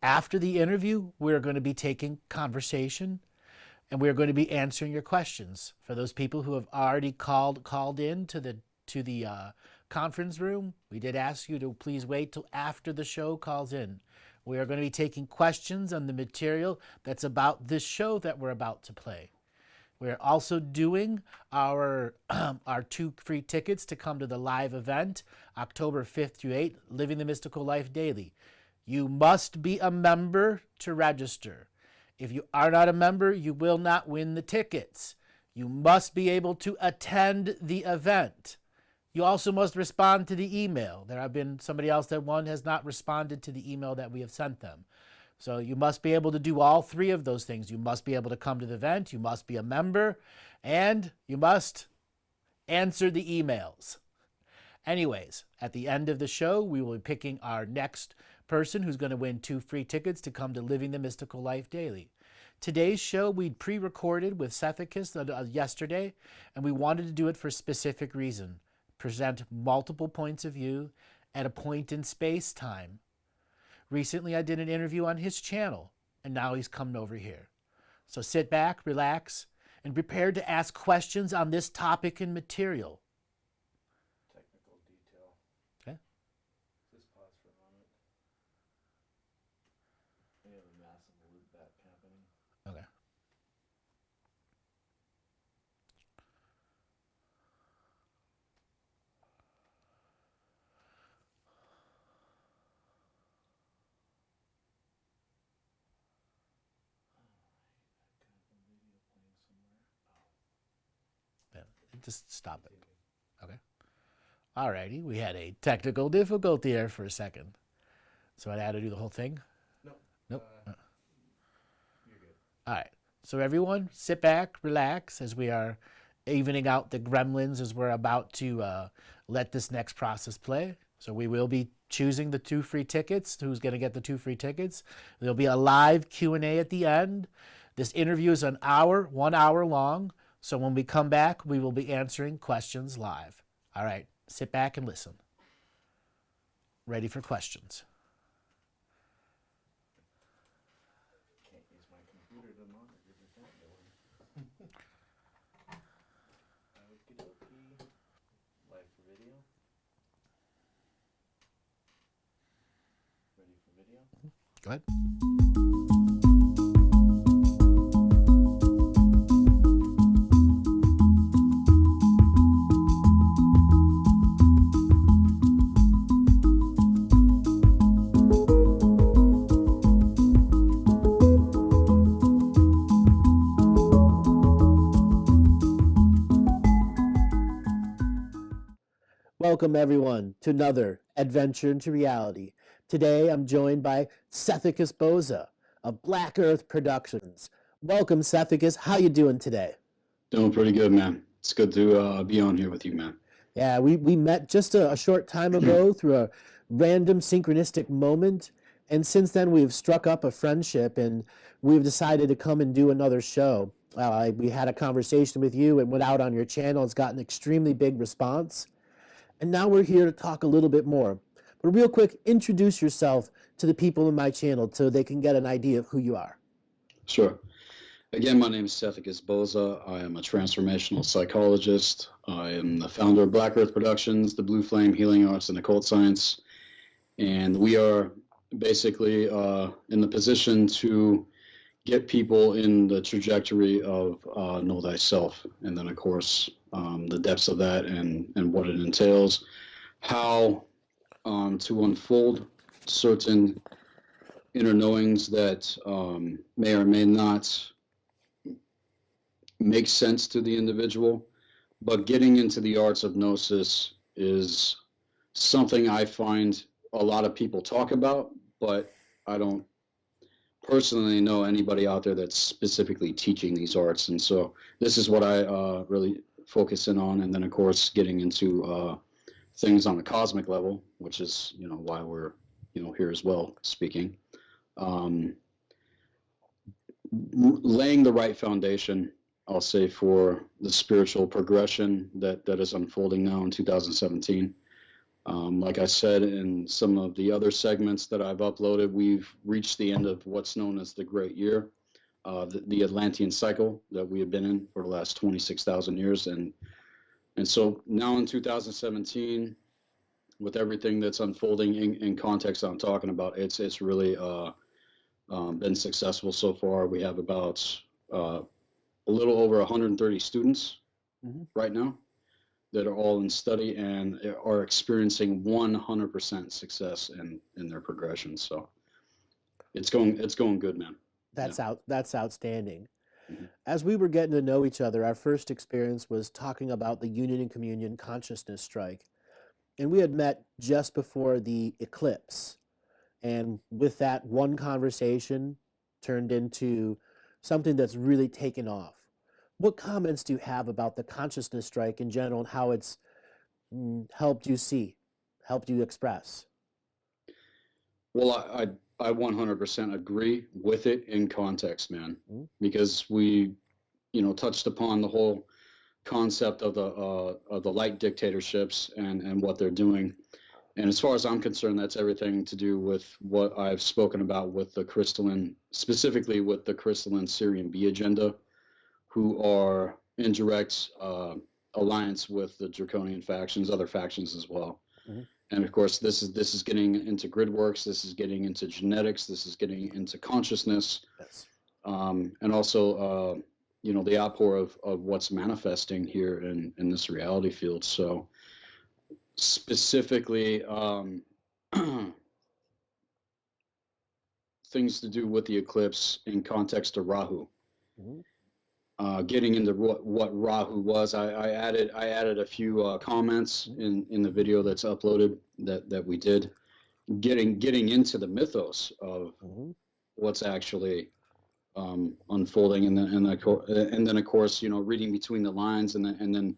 After the interview, we're going to be taking conversation and we're going to be answering your questions. For those people who have already called in to the conference room, we did ask you to please wait till after the show calls in. We are going to be taking questions on the material that's about this show that we're about to play. We're also doing our 2 free tickets to come to the live event, October 5th through 8th, Living the Mystical Life Daily. You must be a member to register. If you are not a member, you will not win the tickets. You must be able to attend the event. You also must respond to the email. There have been somebody else that has not responded to the email that we have sent them. So you must be able to do all 3 of those things. You must be able to come to the event, you must be a member, and you must answer the emails. Anyways, at the end of the show, we will be picking our next person who's going to win 2 free tickets to come to Living the Mystical Life Daily. Today's show we pre-recorded with Sethicus yesterday, and we wanted to do it for a specific reason. Present multiple points of view at a point in space-time. Recently, I did an interview on his channel, and now he's coming over here. So sit back, relax, and prepare to ask questions on this topic and material. Technical detail. Okay. Just pause for a moment. We have a massive loop back happening. Okay. Just stop it. Okay. Alrighty, we had a technical difficulty there for a second. So I had to do the whole thing? Nope. You're good. Alright. So everyone, sit back, relax, as we are evening out the gremlins as we're about to let this next process play. So we will be choosing the 2 free tickets. Who's going to get the 2 free tickets? There'll be a live Q&A at the end. This interview is 1 hour long. So when we come back, we will be answering questions live. All right, sit back and listen. Ready for questions. Can't use my computer to monitor the thing. Okey-dokey. Live for video. Ready for video? Go ahead. Welcome everyone to another adventure into reality. Today I'm joined by Sethicus Boza of Black Earth Productions. Welcome Sethicus, how you doing today? Doing pretty good, man. It's good to be on here with you, man. Yeah, we met just a short time ago through a random synchronistic moment, and since then we've struck up a friendship and we've decided to come and do another show. We had a conversation with you and went out on your channel. It's gotten an extremely big response. And now we're here to talk a little bit more. But real quick, introduce yourself to the people in my channel so they can get an idea of who you are. Sure. Again, my name is Sethicus Boza. I am a transformational psychologist. I am the founder of Black Earth Productions, the Blue Flame Healing Arts and Occult Science. And we are basically in the position to get people in the trajectory of know thyself. And then, of course, the depths of that and what it entails, how to unfold certain inner knowings that may or may not make sense to the individual. But getting into the arts of gnosis is something I find a lot of people talk about, but I don't personally know anybody out there that's specifically teaching these arts. And so this is what I really focus in on. And then, of course, getting into things on the cosmic level, which is, why we're, here as well speaking. Laying the right foundation, I'll say, for the spiritual progression that is unfolding now in 2017. Like I said in some of the other segments that I've uploaded, we've reached the end of what's known as the Great Year, the Atlantean cycle that we have been in for the last 26,000 years. And so now in 2017, with everything that's unfolding in context I'm talking about, it's really been successful so far. We have about a little over 130 students right now that are all in study and are experiencing 100% success in their progression. So it's going good, man. That's outstanding. Mm-hmm. As we were getting to know each other, our first experience was talking about the Union and Communion consciousness strike. And we had met just before the eclipse. And with that, one conversation turned into something that's really taken off. What comments do you have about the consciousness strike in general and how it's helped you see, helped you express? Well, I 100% agree with it in context, man, because we, touched upon the whole concept of the light dictatorships and what they're doing. And as far as I'm concerned, that's everything to do with what I've spoken about with the crystalline, specifically with the crystalline Syrian B agenda, who are in direct alliance with the draconian factions, other factions as well. And of course, this is getting into grid works. This is getting into genetics. This is getting into consciousness, and also, the outpour of what's manifesting here in this reality field. So, specifically, things to do with the eclipse in context of Rahu. Getting into what Rahu was, I added a few comments in the video that's uploaded that we did, getting into the mythos of what's actually unfolding, and then of course reading between the lines, and then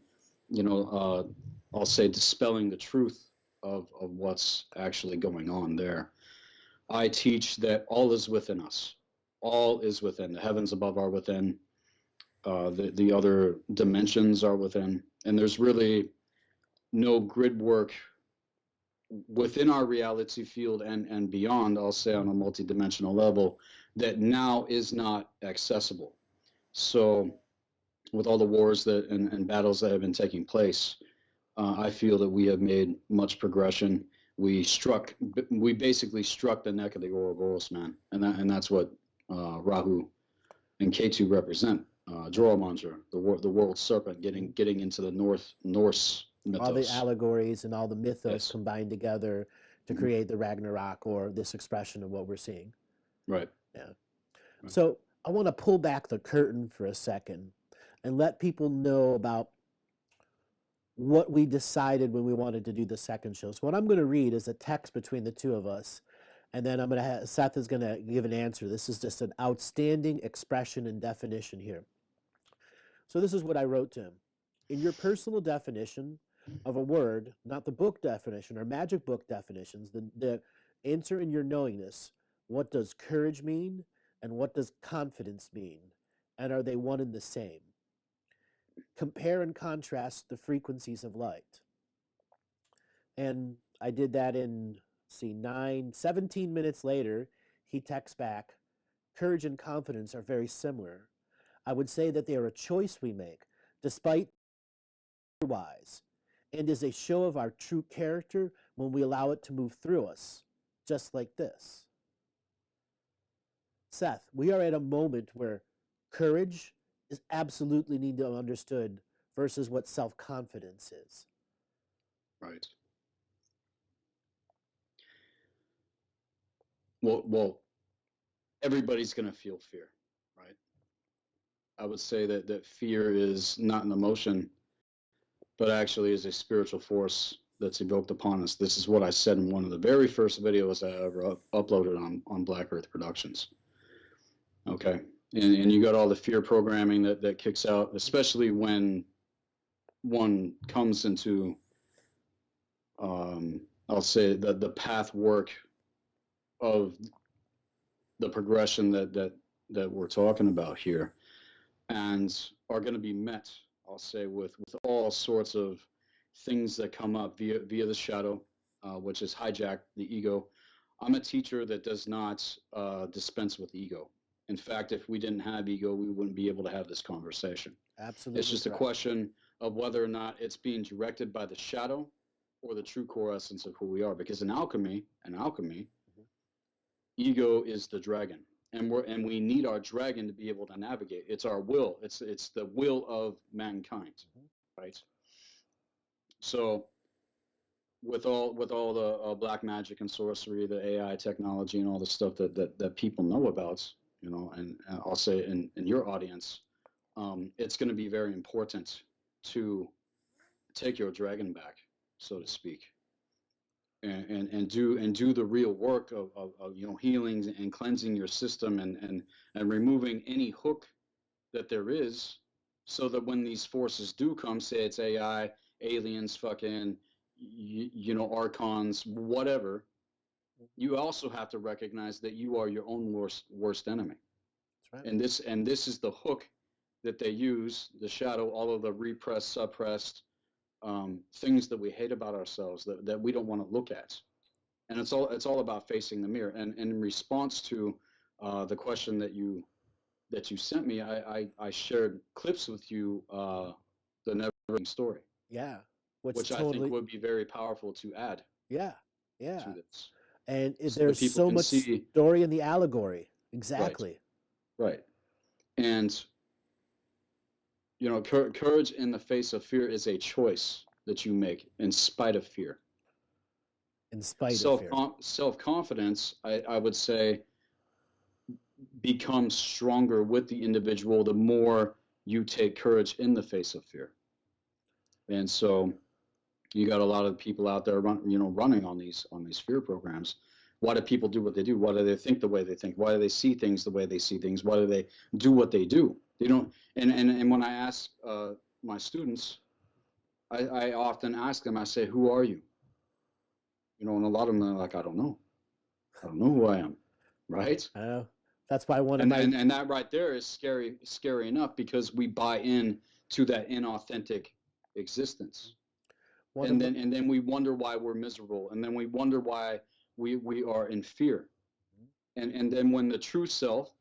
I'll say dispelling the truth of what's actually going on there. I teach that all is within us, all is within. The heavens above are within. The other dimensions are within, and there's really no grid work within our reality field and beyond, I'll say on a multidimensional level, that now is not accessible. So with all the wars and battles that have been taking place, I feel that we have made much progression. We basically struck the neck of the Ouroboros, man, and that's what Rahu and Ketu represent. Joromantra, the world serpent, getting into the Norse mythos. All the allegories and all the mythos combined together to create the Ragnarok, or this expression of what we're seeing. Right. Yeah. Right. So I want to pull back the curtain for a second and let people know about what we decided when we wanted to do the second show. So what I'm going to read is a text between the two of us, and then Seth is going to give an answer. This is just an outstanding expression and definition here. So this is what I wrote to him. In your personal definition of a word, not the book definition or magic book definitions, the answer in your knowingness, what does courage mean and what does confidence mean? And are they one and the same? Compare and contrast the frequencies of light. And I did that in, 17 minutes later, he texts back, courage and confidence are very similar. I would say that they are a choice we make, despite otherwise, and is a show of our true character when we allow it to move through us, just like this. Seth, we are at a moment where courage is absolutely need to be understood versus what self-confidence is. Right. Well, everybody's going to feel fear, right? I would say that fear is not an emotion, but actually is a spiritual force that's evoked upon us. This is what I said in one of the very first videos I ever uploaded on Black Earth Productions. Okay, and you got all the fear programming that kicks out, especially when one comes into, I'll say the path work of the progression that we're talking about here, and are going to be met, I'll say, with all sorts of things that come up via the shadow, which is hijack the ego. I'm a teacher that does not dispense with ego. In fact, if we didn't have ego, we wouldn't be able to have this conversation. Absolutely. It's just a question of whether or not it's being directed by the shadow or the true core essence of who we are. Because in alchemy, ego is the dragon, and we need our dragon to be able to navigate. It's our will. It's the will of mankind, right? So with all the black magic and sorcery, the AI technology, and all the stuff that people know about, and I'll say in your audience, it's going to be very important to take your dragon back, so to speak, and do the real work of healings and cleansing your system and removing any hook that there is, so that when these forces do come, say it's AI, aliens, fucking archons, whatever, you also have to recognize that you are your own worst enemy. That's right. And this is the hook that they use, the shadow, all of the repressed, suppressed things that we hate about ourselves that we don't want to look at. And it's all about facing the mirror. And in response to the question that you sent me, I shared clips with you, the never-ending story. Yeah. Which I think would be very powerful to add. Yeah. To this. And So there's people so can much see, story in the allegory. Exactly. Right. And courage in the face of fear is a choice that you make in spite of fear. In spite of fear. Self-confidence, I would say, becomes stronger with the individual the more you take courage in the face of fear. And so you got a lot of people out there running on these fear programs. Why do people do what they do? Why do they think the way they think? Why do they see things the way they see things? Why do they do what they do? They don't. And when I ask my students, I often ask them, I say, who are you? And a lot of them are like, I don't know who I am, right? I know. That's why and that right there is scary enough, because we buy in to that inauthentic existence. And then we wonder why we're miserable, and then we wonder why we are in fear. And then when the true self,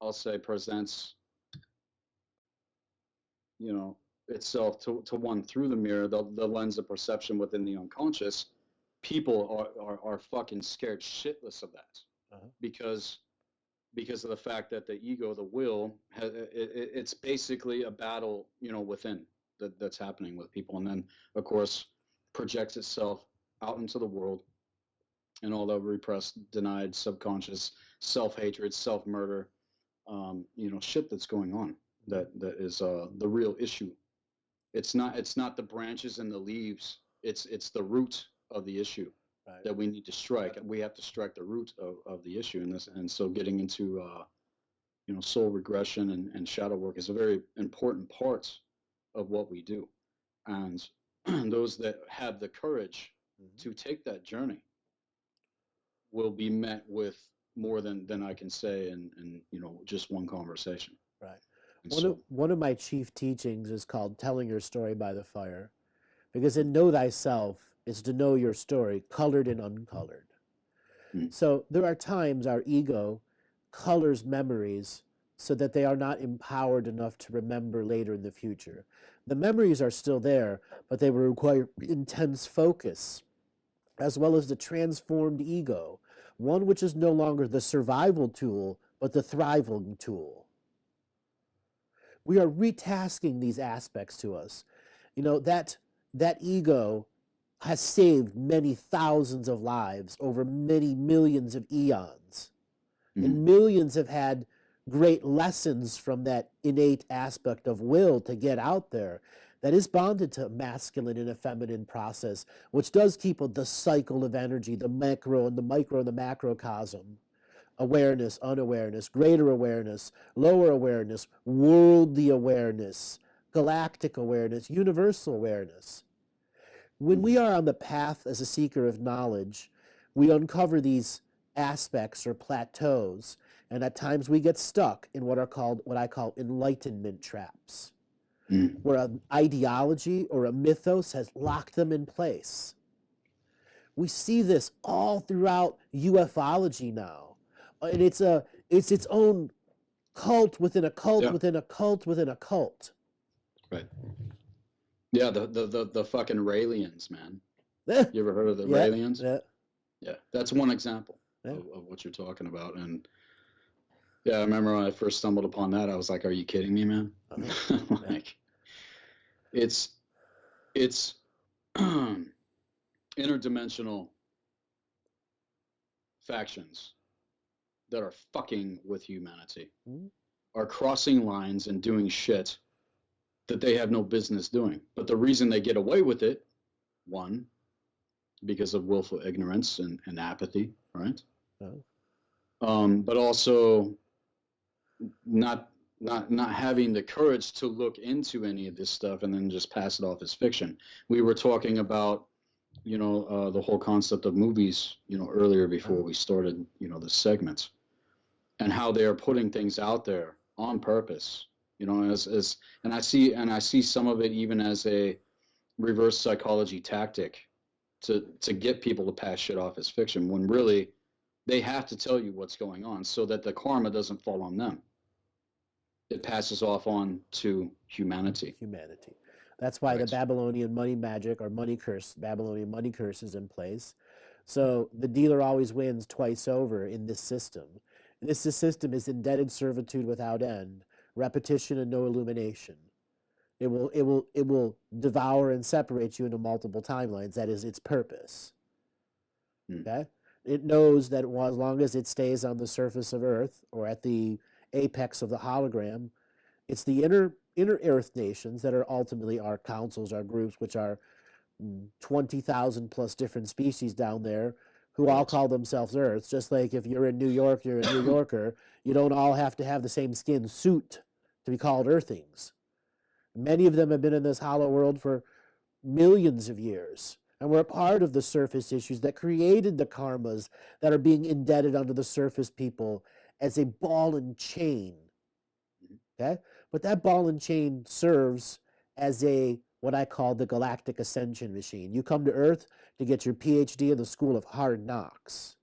I'll say, presents itself to one through the mirror, the lens of perception within the unconscious, people are fucking scared shitless of that. Because of the fact that the ego, the will, it's basically a battle within that's happening with people, and then of course projects itself out into the world, and all the repressed, denied, subconscious self-hatred, self-murder, shit that's going on that is the real issue. It's not the branches and the leaves, it's the root of the issue. Right. That we need to strike. We have to strike the root of the issue in this. And so getting into soul regression and shadow work is a very important part of what we do. And those that have the courage to take that journey will be met with more than I can say in just one conversation. Right. One of my chief teachings is called Telling Your Story by the Fire, because in Know Thyself is to know your story, colored and uncolored. So there are times our ego colors memories so that they are not empowered enough to remember later in the future. The memories are still there, but they will require intense focus, as well as the transformed ego, one which is no longer the survival tool, but the thriving tool. We are retasking these aspects to us. That ego has saved many thousands of lives over many millions of eons. And millions have had great lessons from that innate aspect of will to get out there that is bonded to masculine and a feminine process, which does keep the cycle of energy, the macro and the micro and the macrocosm, awareness, unawareness, greater awareness, lower awareness, worldly awareness, galactic awareness, universal awareness. When we are on the path as a seeker of knowledge, we uncover these aspects or plateaus, and at times we get stuck in what I call enlightenment traps, where an ideology or a mythos has locked them in place. We see this all throughout ufology now, and it's its own cult within a cult Yeah. within a cult within a cult. Right. Yeah, the fucking Raelians, man. Eh, You ever heard of the yeah, Raelians? yeah, Yeah, that's one example yeah. of what you're talking about. And yeah, I remember when I first stumbled upon that, I was like, "Are you kidding me, man?" Uh-huh. Like, it's interdimensional factions that are fucking with humanity, Mhm. are crossing lines and doing shit that they have no business doing. But the reason they get away with it, one, because of willful ignorance and apathy, right? But also not having the courage to look into any of this stuff and then just pass it off as fiction. We were talking about, the whole concept of movies, earlier before we started, the segments, and how they are putting things out there on purpose, as and I see some of it even as a reverse psychology tactic to get people to pass shit off as fiction, when really they have to tell you what's going on so that the karma doesn't fall on them. It passes off on to humanity. That's why the Right. Babylonian money magic or Babylonian money curse is in place. So the dealer always wins twice over in this system. This system is indebted servitude without end, repetition and no illumination. It will devour and separate you into multiple timelines. That is its purpose. Okay? It knows that as long as it stays on the surface of Earth or at the apex of the hologram, it's the inner Earth nations that are ultimately our councils, our groups, which are 20,000 plus different species down there who all call themselves Earths. Just like if you're in New York, you're a New Yorker. You don't all have to have the same skin suit to be called Earthings. Many of them have been in this hollow world for millions of years, and we're a part of the surface issues that created the karmas that are being indebted onto the surface people as a ball and chain. Okay? But that ball and chain serves as what I call the galactic ascension machine. You come to Earth to get your PhD in the School of Hard Knocks.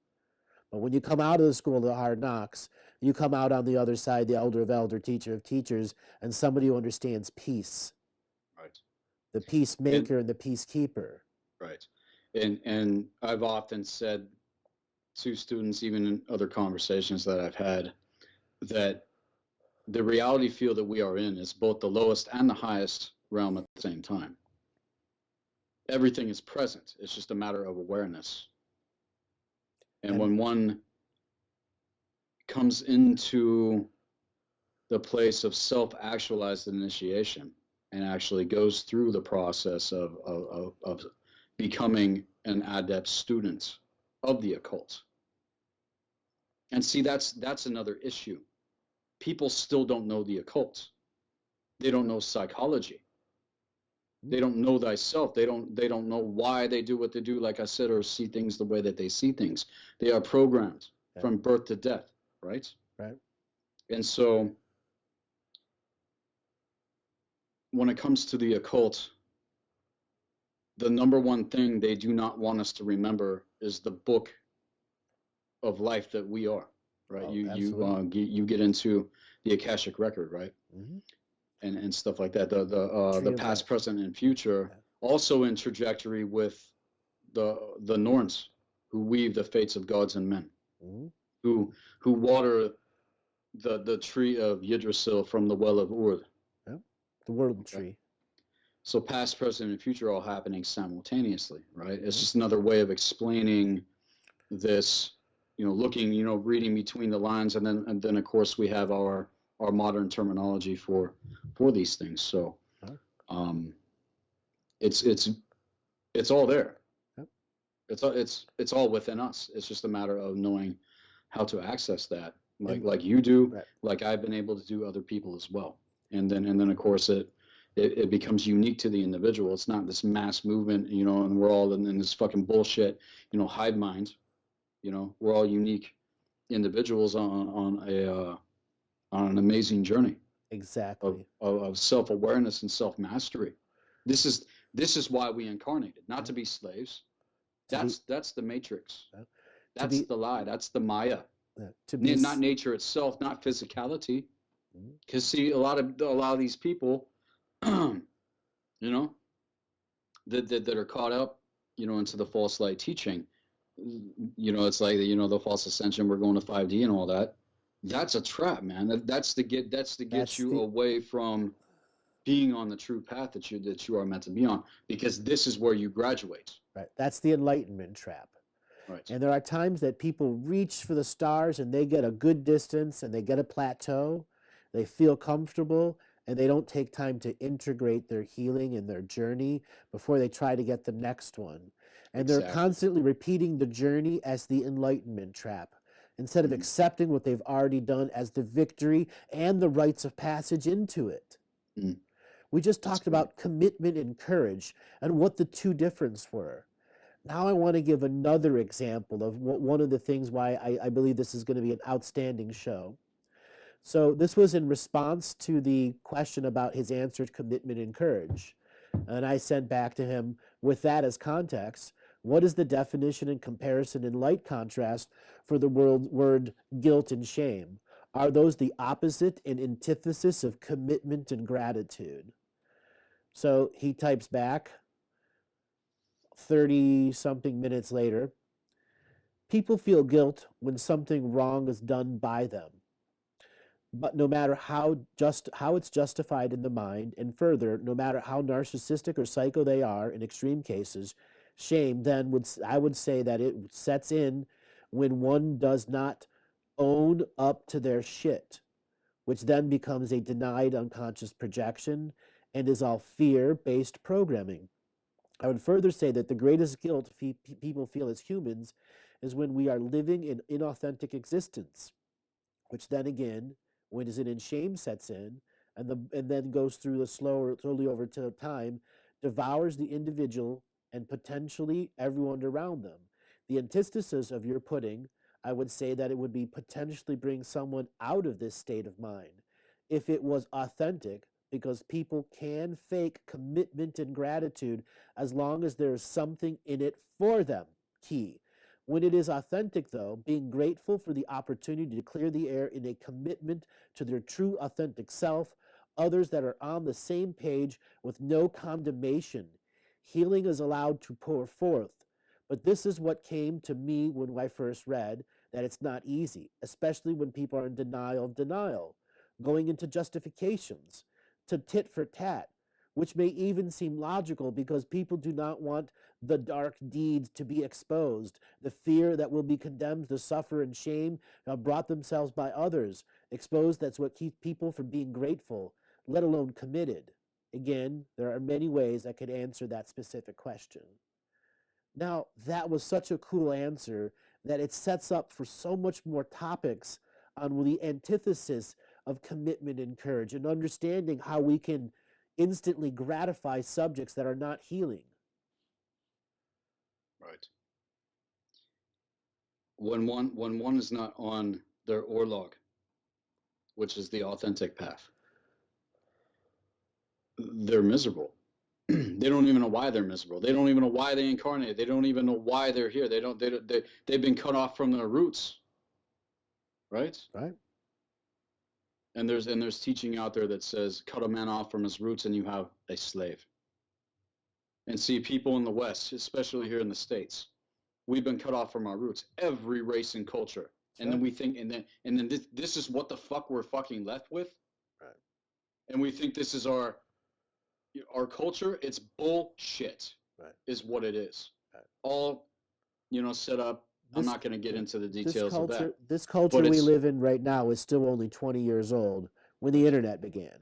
But when you come out of the School of Hard Knocks, you come out on the other side, the elder of elder, teacher of teachers, and somebody who understands peace. Right. The peacemaker and the peacekeeper. Right. And I've often said to students, even in other conversations that I've had, that the reality field that we are in is both the lowest and the highest realm at the same time. Everything is present. It's just a matter of awareness. And when one comes into the place of self-actualized initiation and actually goes through the process of becoming an adept student of the occult. And see, that's another issue. People still don't know the occult. They don't know psychology. They don't know thyself. They don't know why they do what they do, like I said, or see things the way that they see things. They are programmed from birth to death, right? Right. And so when it comes to the occult, the number one thing they do not want us to remember is the book of life that we are, right? Oh, you get into the Akashic record, right? And stuff like that. The past, present, and future, also in trajectory with the Norns, who weave the fates of gods and men, who water the tree of Yggdrasil from the well of Urd. The world tree. So past, present, and future all happening simultaneously, right? It's just another way of explaining this, looking, reading between the lines, and then of course we have our modern terminology for these things. So it's all there. It's all within us. It's just a matter of knowing how to access that, like you do, like I've been able to do, other people as well. And then of course it becomes unique to the individual. It's not this mass movement, and we're all in this fucking bullshit, hive mind. We're all unique individuals on an amazing journey. Exactly. Of self-awareness and self-mastery. This is why we incarnated, not to be slaves, That's the matrix. to That's be the lie. That's the Maya. to be Not nature itself, not physicality. Because see, a lot of these people, you know, that are caught up, you know, into the false light teaching. You know, it's like, you know, the false ascension, we're going to 5D and all that. That's a trap, man. That's to get you away from being on the true path that you are meant to be on, because this is where you graduate. Right. That's the enlightenment trap. Right. And there are times that people reach for the stars and they get a good distance and they get a plateau, they feel comfortable, and they don't take time to integrate their healing and their journey before they try to get the next one. And they're constantly repeating the journey as the enlightenment trap, instead of accepting what they've already done as the victory and the rites of passage into it. We just talked about commitment and courage and what the two differences were. Now I want to give another example of one of the things why I believe this is going to be an outstanding show. So this was in response to the question about his answered commitment and courage. And I sent back to him, with that as context, what is the definition and comparison in light contrast for the word guilt and shame? Are those the opposite and antithesis of commitment and gratitude? So he types back 30-something minutes later, people feel guilt when something wrong is done by them. But no matter how it's justified in the mind, and further, no matter how narcissistic or psycho they are in extreme cases, shame then I would say that it sets in when one does not own up to their shit, which then becomes a denied unconscious projection and is all fear-based programming. I would further say that the greatest guilt people feel as humans is when we are living in inauthentic existence, which then again, when is it in shame sets in, and then goes through slowly over to time, devours the individual and potentially everyone around them. The antithesis of your pudding, I would say that it would be potentially bring someone out of this state of mind if it was authentic, because people can fake commitment and gratitude as long as there is something in it for them. Key. When it is authentic, though, being grateful for the opportunity to clear the air in a commitment to their true authentic self, others that are on the same page with no condemnation. Healing is allowed to pour forth. But this is what came to me when I first read, that it's not easy, especially when people are in denial of denial, going into justifications, to tit for tat, which may even seem logical because people do not want the dark deeds to be exposed, the fear that will be condemned to suffer and shame brought themselves by others, exposed. That's what keeps people from being grateful, let alone committed. Again, there are many ways I could answer that specific question. Now, that was such a cool answer that it sets up for so much more topics on the antithesis of commitment and courage, and understanding how we can instantly gratify subjects that are not healing. Right. When one is not on their orlog, which is the authentic path, they're miserable. They don't even know why they're miserable. They don't even know why they incarnated. They don't even know why they're here. They've been cut off from their roots. Right? Right. And there's teaching out there that says, cut a man off from his roots and you have a slave. And see, people in the West, especially here in the States, we've been cut off from our roots. Every race and culture. And then we think, and then this is what the fuck we're fucking left with. Right. And we think this is our culture. It's bullshit. Right. Is what it is. Right. All, set up. I'm not going to get into the details of that. This culture we live in right now is still only 20 years old when the internet began.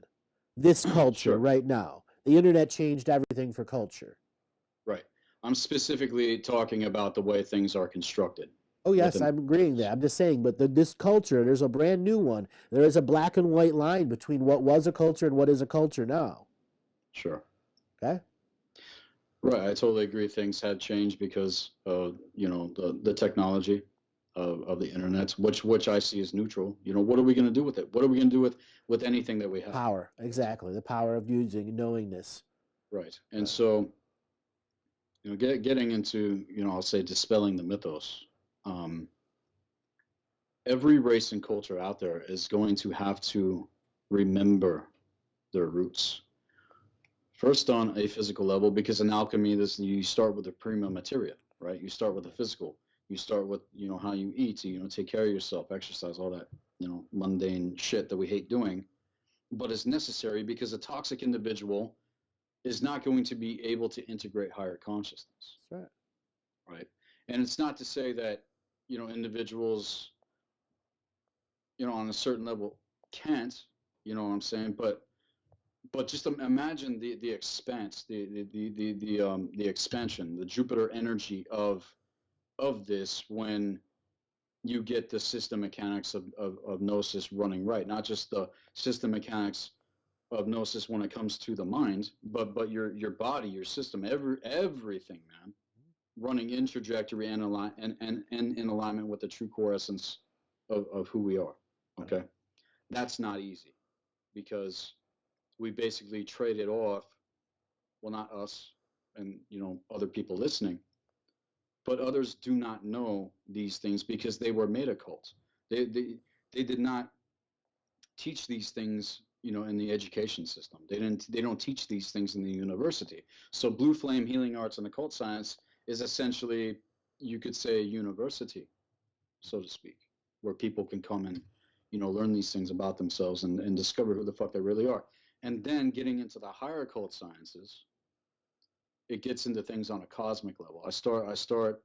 This culture right now. The internet changed everything for culture. Right. I'm specifically talking about the way things are constructed. Oh, yes, I'm agreeing that. I'm just saying, but this culture, there's a brand new one. There is a black and white line between what was a culture and what is a culture now. Sure. Okay? Right, I totally agree. Things had changed because of the technology of the internet, which I see as neutral. What are we going to do with it? What are we going to do with anything that we have? Power, exactly. The power of using knowingness. Right, and so getting into, I'll say dispelling the mythos. Every race and culture out there is going to have to remember their roots. First on a physical level, because in alchemy, you start with the prima materia, right? You start with the physical. You start with, how you eat, take care of yourself, exercise, all that, mundane shit that we hate doing. But it's necessary because a toxic individual is not going to be able to integrate higher consciousness. That's right. Right. And it's not to say that, individuals, on a certain level can't, you know what I'm saying? But just imagine the expanse, the expansion, the Jupiter energy of this when you get the system mechanics of gnosis running right, not just the system mechanics of gnosis when it comes to the mind, but your body, your system, everything, man, running in trajectory and in alignment with the true core essence of who we are. Okay, that's not easy because we basically traded off. Well, not us, and other people listening, but others do not know these things because they were made occult. They did not teach these things, in the education system. They don't teach these things in the university. So blue flame healing arts and occult science is essentially, you could say, a university, so to speak, where people can come and, learn these things about themselves and discover who the fuck they really are. And then getting into the higher occult sciences, it gets into things on a cosmic level. I start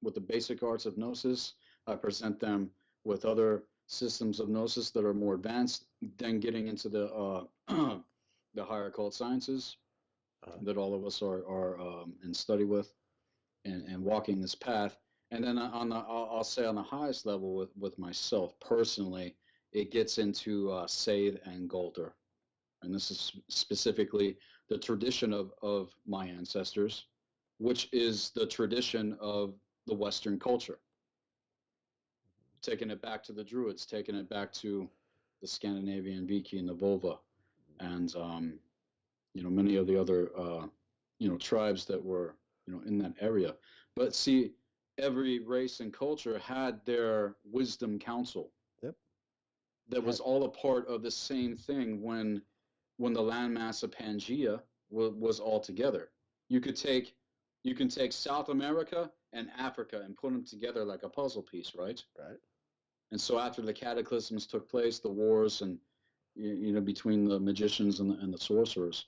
with the basic arts of gnosis. I present them with other systems of gnosis that are more advanced, then getting into the the higher occult sciences that all of us are in study with and walking this path. And then I'll say on the highest level with myself personally, it gets into Sade and Golder. And this is specifically the tradition of my ancestors, which is the tradition of the Western culture. Taking it back to the Druids, taking it back to the Scandinavian Viki and the Volva, and many of the other tribes that were in that area. But see, every race and culture had their wisdom council. Yep. That was all a part of the same thing when the landmass of Pangea was all together. You can take South America and Africa and put them together like a puzzle piece, right? Right. And so after the cataclysms took place, the wars and between the magicians and the sorcerers,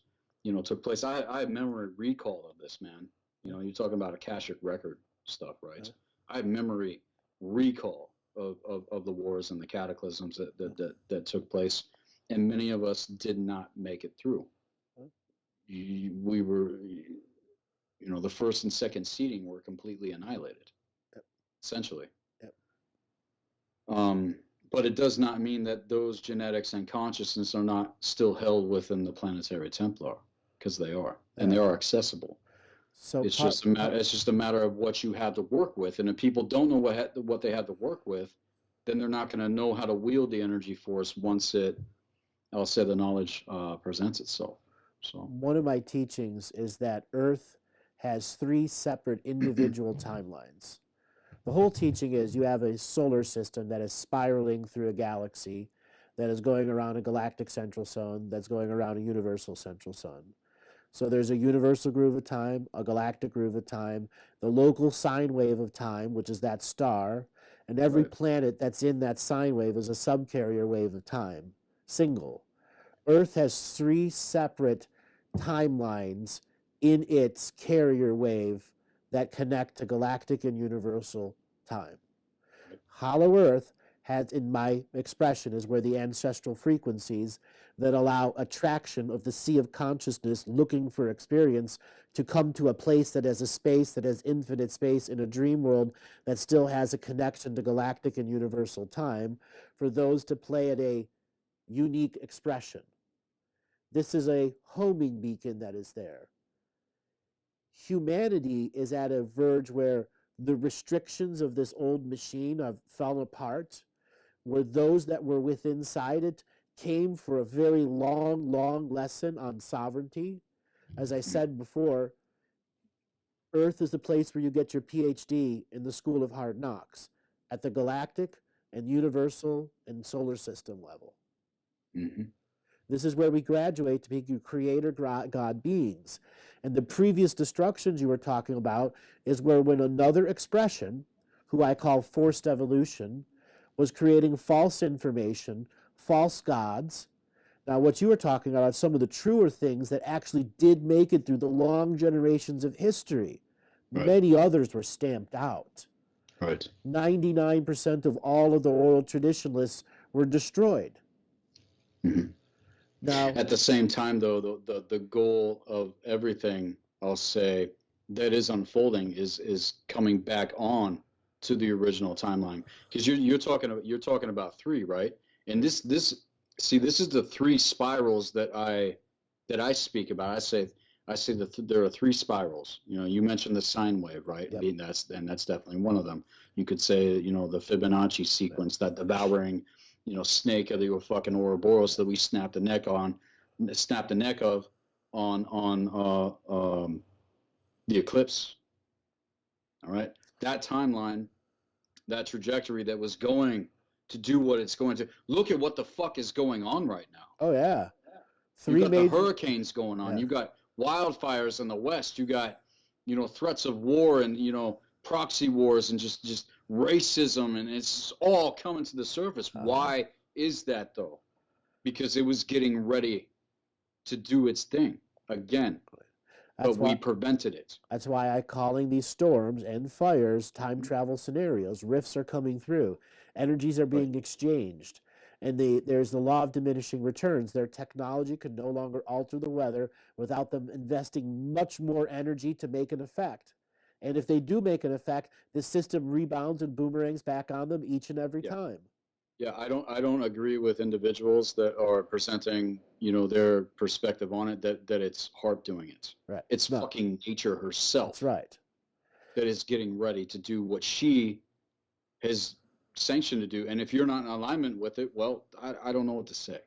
took place. I have memory recall of this, man. You're talking about Akashic record stuff, right? I have memory recall of the wars and the cataclysms that took place, and many of us did not make it through. We were, the first and second seeding were completely annihilated, essentially. But it does not mean that those genetics and consciousness are not still held within the planetary Templar, because they are, and they are accessible. So it's just a matter of what you have to work with, and if people don't know what they have to work with, then they're not going to know how to wield the energy force once the knowledge presents itself. So one of my teachings is that Earth has 3 separate individual timelines. The whole teaching is you have a solar system that is spiraling through a galaxy, that is going around a galactic central sun, that's going around a universal central sun. So there's a universal groove of time, a galactic groove of time, the local sine wave of time, which is that star, and every planet that's in that sine wave is a subcarrier wave of time, single. Earth has 3 separate timelines in its carrier wave that connect to galactic and universal time. Hollow Earth has, in my expression, is where the ancestral frequencies that allow attraction of the sea of consciousness looking for experience to come to a place that has a space, that has infinite space in a dream world that still has a connection to galactic and universal time, for those to play at a unique expression. This is a homing beacon that is there. Humanity is at a verge where the restrictions of this old machine have fallen apart, where those that were within inside it came for a very long lesson on sovereignty. As I said before, Earth is the place where you get your PhD in the School of Hard Knocks at the galactic and universal and solar system level. Mm-hmm. This is where we graduate to be creator God beings. And the previous destructions you were talking about is where when another expression, who I call forced evolution, was creating false information, false gods. Now, what you were talking about, some of the truer things that actually did make it through the long generations of history. Right. Many others were stamped out. Right. 99% of all of the oral traditionalists were destroyed. Mm-hmm. Now, at the same time, though, the goal of everything, I'll say, that is unfolding is coming back on to the original timeline. Because you're talking about three, right? And this is the three spirals that I speak about. I say that there are three spirals. You know, you mentioned the sine wave, right? Yep. I mean, that's definitely one of them. You could say, you know, the Fibonacci sequence, that devouring, you know, snake of the fucking Ouroboros that we snapped the neck of on the eclipse. All right, that timeline, that trajectory that was going to do what it's going to. Look at what the fuck is going on right now. oh yeah, You got the hurricanes going on. Yeah. You got wildfires in the West. You got, you know, threats of war and, you know, proxy wars and just racism, and it's all coming to the surface. Why is that though? Because it was getting ready to do its thing again. But we prevented it. That's why I'm calling these storms and fires time travel scenarios. Rifts are coming through. Energies are being exchanged. And there's the law of diminishing returns. Their technology can no longer alter the weather without them investing much more energy to make an effect. And if they do make an effect, the system rebounds and boomerangs back on them each and every time. Yeah, I don't agree with individuals that are presenting, you know, their perspective on it, that it's HAARP doing it. Right. It's fucking nature herself. That's right. That is getting ready to do what she has sanctioned to do. And if you're not in alignment with it, well, I don't know what to say.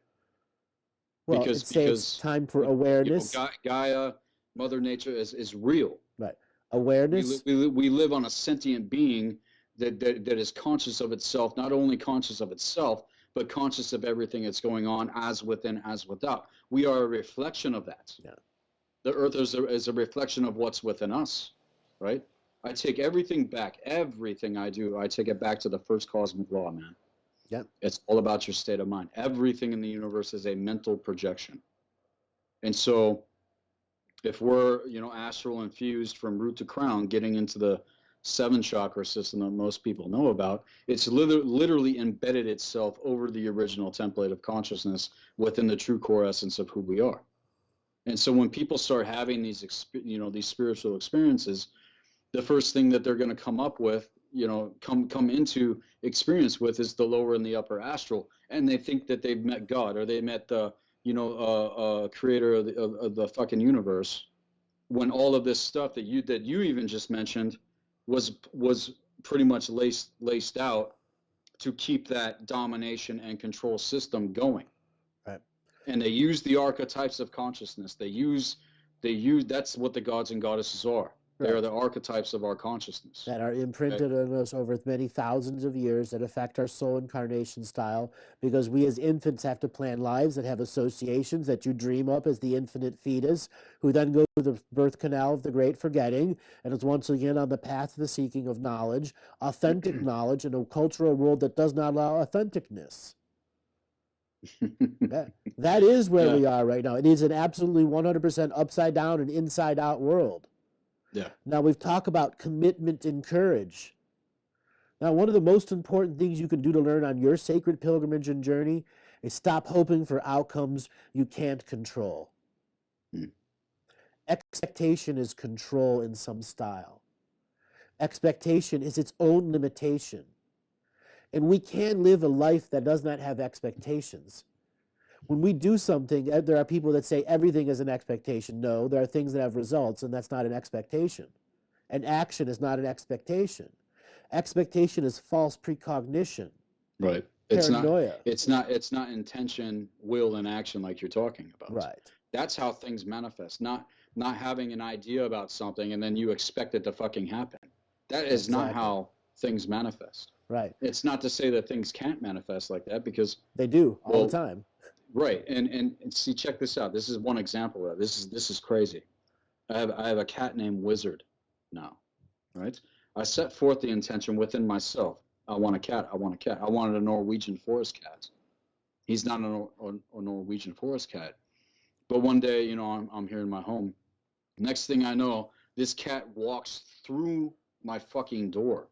Well, because it's time for awareness. You know, Gaia, Mother Nature is real. Right. Awareness. We live on a sentient being that is conscious of itself, not only conscious of itself, but conscious of everything that's going on, as within, as without. We are a reflection of that. Yeah. The earth is a reflection of what's within us, right? I take everything back. Everything I do, I take it back to the first cosmic law, man. Yeah. It's all about your state of mind. Everything in the universe is a mental projection. And so if we're, you know, astral infused from root to crown, getting into the 7 chakra system that most people know about, it's literally embedded itself over the original template of consciousness within the true core essence of who we are. And so when people start having these spiritual experiences, the first thing that they're going to come up with, you know, come into experience with, is the lower and the upper astral, and they think that they've met God, or they met the, you know, creator of the fucking universe, when all of this stuff that you even just mentioned was pretty much laced out to keep that domination and control system going. Right. And they use the archetypes of consciousness. They use that's what the gods and goddesses are. They are the archetypes of our consciousness. That are imprinted on us over many thousands of years, that affect our soul incarnation style, because we as infants have to plan lives that have associations that you dream up as the infinite fetus, who then go through the birth canal of the great forgetting, and is once again on the path to the seeking of knowledge, authentic knowledge, in a cultural world that does not allow authenticness. That is where we are right now. It is an absolutely 100% upside down and inside out world. Yeah. Now, we've talked about commitment and courage. Now, one of the most important things you can do to learn on your sacred pilgrimage and journey is stop hoping for outcomes you can't control. Expectation is control in some style. Expectation is its own limitation. And we can live a life that does not have expectations. When we do something, there are people that say everything is an expectation. No, there are things that have results, and that's not an expectation. An action is not an expectation. Expectation is false precognition. Right. It's paranoia. It's not intention, will, and action like you're talking about. Right. That's how things manifest. Not having an idea about something and then you expect it to fucking happen. That is not Exactly. how things manifest. Right. It's not to say that things can't manifest like that, because They do all well, the time. right. And see, check this out. This is one example of this is crazy. I have a cat named Wizard now, right? I set forth the intention within myself. I want a cat. I want a cat. I wanted a Norwegian forest cat. He's not a Norwegian forest cat. But one day, you know, I'm here in my home. Next thing I know, this cat walks through my fucking door,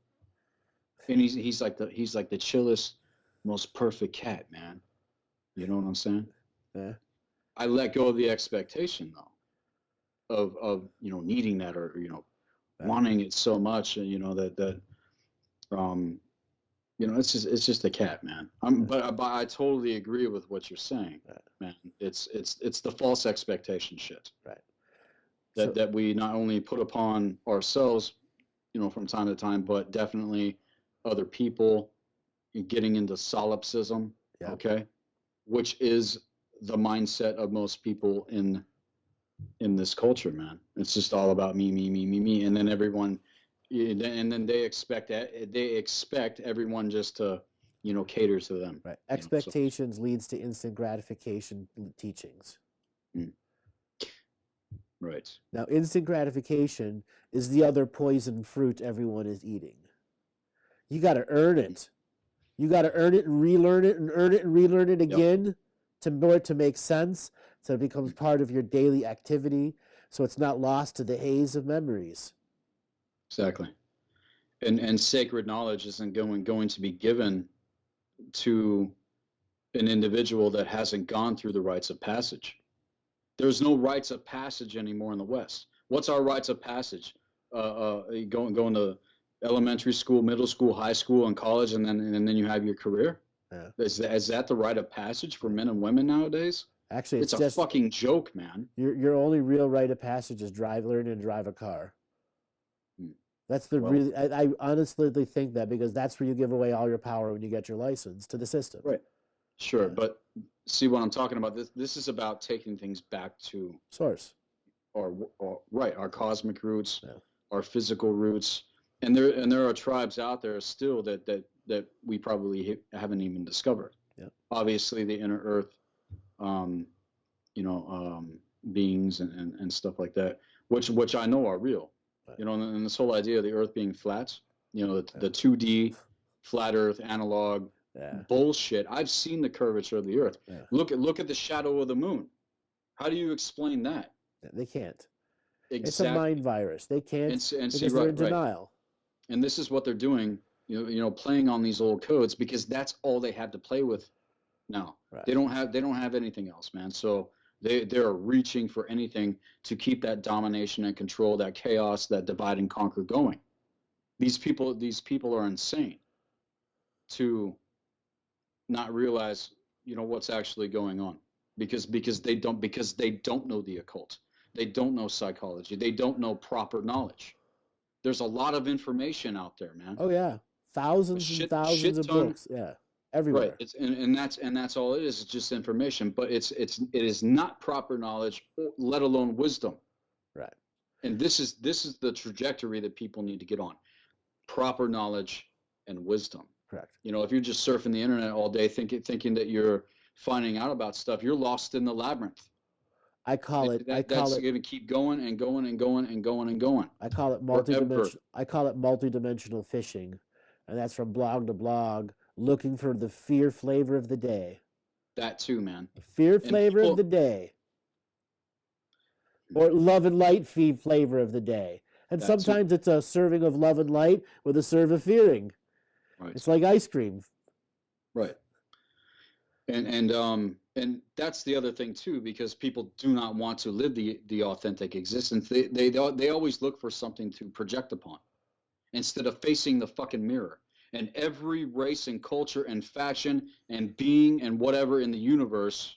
and he's like the chillest, most perfect cat, man. You know what I'm saying? Yeah. I let go of the expectation though, of you know, needing that, or you know, wanting it so much, you know, that you know, it's just a cat, man. But I totally agree with what you're saying, man. It's the false expectation shit. Right. That we not only put upon ourselves, you know, from time to time, but definitely other people, getting into solipsism, Yeah. okay, which is the mindset of most people in this culture, man. It's just all about me, and then everyone, and then they expect everyone just to, you know, cater to them. Right. You know, Expectations leads to instant gratification teachings. right. Now, instant gratification is the other poison fruit everyone is eating. You got to earn it. You got to earn it and relearn it and earn it and relearn it again to make sense, so it becomes part of your daily activity, so it's not lost to the haze of memories. Exactly. And sacred knowledge isn't going to be given to an individual that hasn't gone through the rites of passage. There's no rites of passage anymore in the West. What's our rites of passage? Going to elementary school, middle school, high school, and college, and then you have your career. Yeah. Is that the rite of passage for men and women nowadays? Actually, It's it's a just fucking joke, man. your only real rite of passage is learning to drive a car. That's the Well, really. I honestly think that, because that's where you give away all your power when you get your license to the system. right. Sure, Yeah. but see what I'm talking about. This is about taking things back to Source. our cosmic roots, Yeah. our physical roots, and there are tribes out there still that we probably haven't even discovered. Yeah. Obviously, the inner Earth, you know, beings and stuff like that, which I know are real. Right. You know, and this whole idea of the Earth being flat, you know, the 2D flat Earth analog bullshit. I've seen the curvature of the Earth. Yeah. Look at the shadow of the moon. How do you explain that? They can't. Exactly. It's a mind virus. They can't because they're in denial. And this is what they're doing. You know, playing on these old codes, because that's all they have to play with now. Right. They don't have anything else, man. So they're reaching for anything to keep that domination and control, that chaos, that divide and conquer going. These people are insane to not realize, you know, what's actually going on, because they don't know the occult. They don't know psychology. They don't know proper knowledge. There's a lot of information out there, man. Oh yeah, thousands and thousands of books. Yeah, everywhere. Right. It's and that's all it is. It's just information, but it is not proper knowledge, let alone wisdom. Right. And this is the trajectory that people need to get on: proper knowledge and wisdom. Correct. You know, if you're just surfing the internet all day thinking that you're finding out about stuff, you're lost in the labyrinth. That's going to keep going and going and going and going and going. I call it multidimensional fishing, and that's from blog to blog, looking for the fear flavor of the day. That too, man. The fear flavor of the day, or love and light flavor of the day. And sometimes it's a serving of love and light with a serve of fearing. Right. It's like ice cream. Right. And that's the other thing too, because people do not want to live the authentic existence. They always look for something to project upon, instead of facing the fucking mirror. And every race and culture and faction and being and whatever in the universe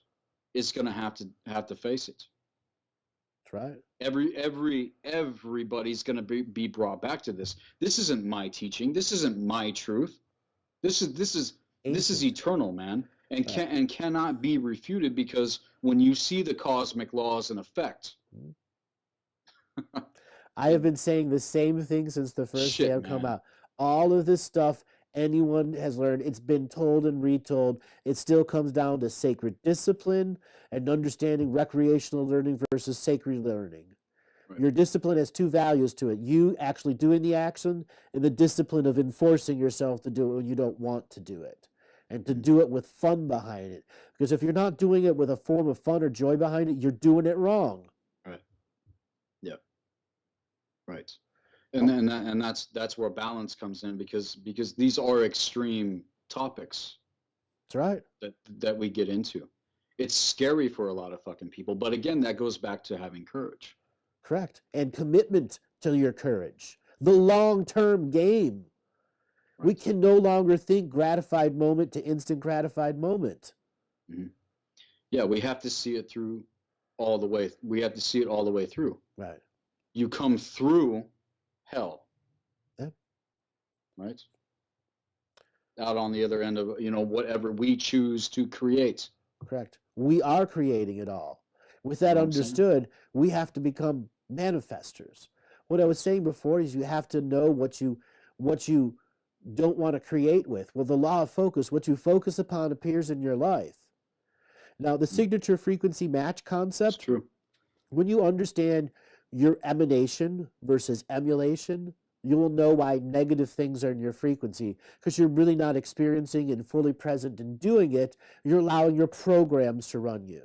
is going to have to face it. That's right. Everybody's going to be brought back to this. This isn't my teaching. This isn't my truth. This is This is Ancient. eternal, man, and cannot be refuted, because when you see the cosmic laws in effect, I have been saying the same thing since the first day shit, I've come man. out. All of this stuff anyone has learned, it's been told and retold. It still comes down to sacred discipline and understanding recreational learning versus sacred learning. Right. Your discipline has two values to it. You actually doing the action and the discipline of enforcing yourself to do it when you don't want to do it. And to do it with fun behind it. Because if you're not doing it with a form of fun or joy behind it, you're doing it wrong. Right. Yep. Right. And that's where balance comes in, because these are extreme topics That's right. that we get into. It's scary for a lot of fucking people, but again, that goes back to having courage. Correct. And commitment to your courage. The long-term game. Right. We can no longer think gratified moment to instant gratified moment. Mm-hmm. Yeah, we have to see it through all the way. We have to see it all the way through. Right. You come through hell. Yeah. Right? Out on the other end of, whatever we choose to create. Correct. We are creating it all. With that understood, we have to become manifestors. What I was saying before is you have to know what you don't want to create with. Well, the law of focus, what you focus upon appears in your life. Now, the signature frequency match concept, It's true. when you understand your emanation versus emulation, you will know why negative things are in your frequency, because you're really not experiencing and fully present in doing it. You're allowing your programs to run you.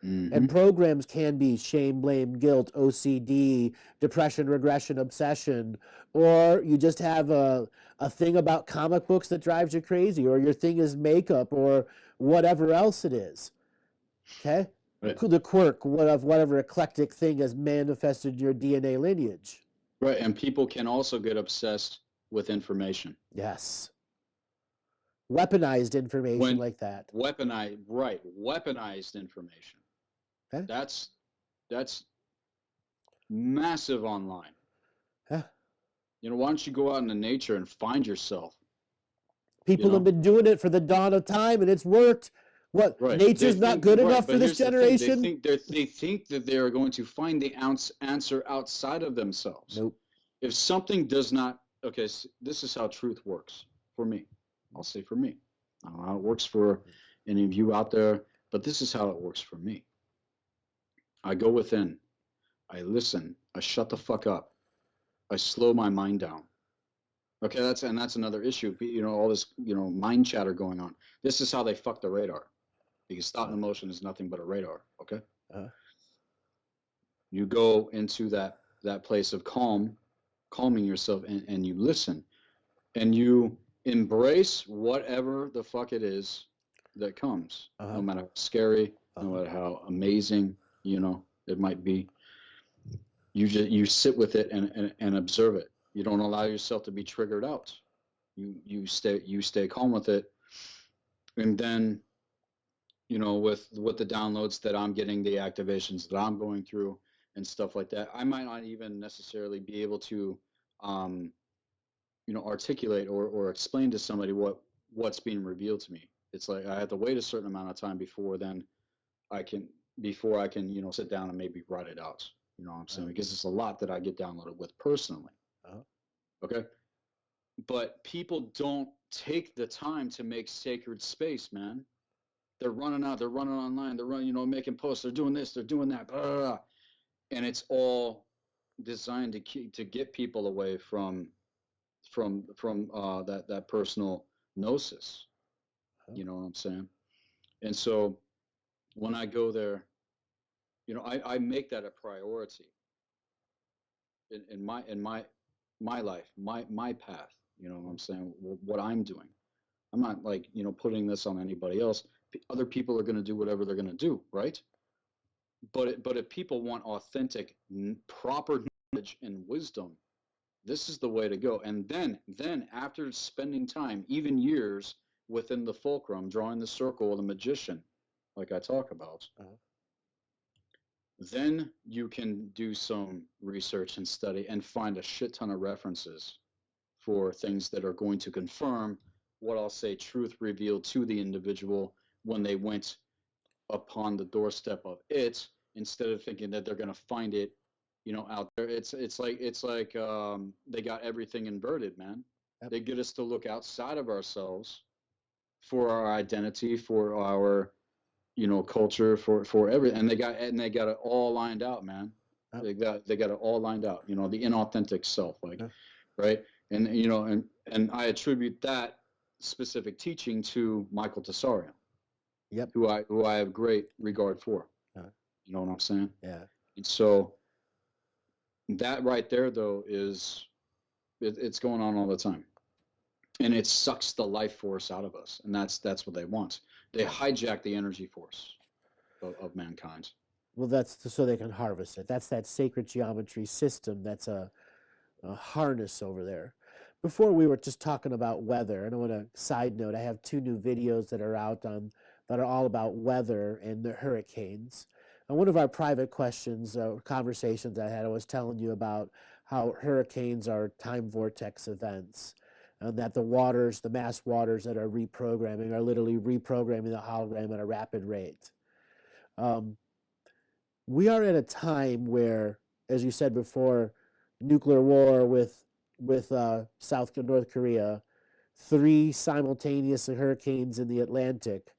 Mm-hmm. And programs can be shame, blame, guilt, OCD, depression, regression, obsession, or you just have a thing about comic books that drives you crazy, or your thing is makeup, or whatever else it is. Okay? Right. The quirk of whatever eclectic thing has manifested in your DNA lineage. Right, and people can also get obsessed with information. Yes. Weaponized information like that. Weaponized information. Okay. That's massive online. Yeah. Why don't you go out into nature and find yourself? People have been doing it for the dawn of time, and it's worked. What? Right. Nature's not good enough for this generation? They think that they are going to find the answer outside of themselves. Nope. If something does not, okay, so this is how truth works for me. I'll say for me. I don't know how it works for any of you out there, but this is how it works for me. I go within. I listen. I shut the fuck up. I slow my mind down. Okay, that's another issue. All this, mind chatter going on. This is how they fuck the radar, because thought and emotion is nothing but a radar. Okay. You go into that place of calming yourself, and you listen, and you embrace whatever the fuck it is that comes, no matter how scary, no matter how amazing, it might be. You sit with it and observe it. You don't allow yourself to be triggered out. You stay calm with it, and then, with the downloads that I'm getting, the activations that I'm going through, and stuff like that, I might not even necessarily be able to, articulate or explain to somebody what's being revealed to me. It's like I have to wait a certain amount of time before I can sit down and maybe write it out. You know what I'm saying? Because it's a lot that I get downloaded with personally. Okay. But people don't take the time to make sacred space, man. They're running out, they're running online, they're running, making posts, they're doing this, they're doing that, blah, blah, blah. And it's all designed to get people away from that personal gnosis. You know what I'm saying? And so when I go there, I make that a priority in my life, my path. You know what I'm saying? What I'm doing. I'm not putting this on anybody else. Other people are going to do whatever they're going to do, right? But if people want authentic, proper knowledge and wisdom, this is the way to go. And then after spending time, even years within the fulcrum, drawing the circle of the magician, like I talk about, then you can do some research and study and find a shit ton of references for things that are going to confirm what I'll say, truth revealed to the individual when they went upon the doorstep of it, instead of thinking that they're going to find it, out there. It's like they got everything inverted, man. Yep. They get us to look outside of ourselves for our identity, for our culture, for everything, and they got it all lined out, man. Yep. They got it all lined out, the inauthentic self, like, Yep. right? And and I attribute that specific teaching to Michael Tessarian, Yep. who I have great regard for. You know what I'm saying? Yeah. And so that right there, though, is it's going on all the time, and it sucks the life force out of us, and that's what they want. They hijack the energy force of mankind. Well, that's so they can harvest it. That's that sacred geometry system. That's a harness over there. Before we were just talking about weather, and I want to side note, I have 2 new videos that are out on that are all about weather and the hurricanes. And one of our private questions, conversations I had, I was telling you about how hurricanes are time vortex events, and that the waters, the mass waters that are reprogramming, are literally reprogramming the hologram at a rapid rate. We are at a time where, as you said before, nuclear war with North Korea, 3 simultaneous hurricanes in the Atlantic,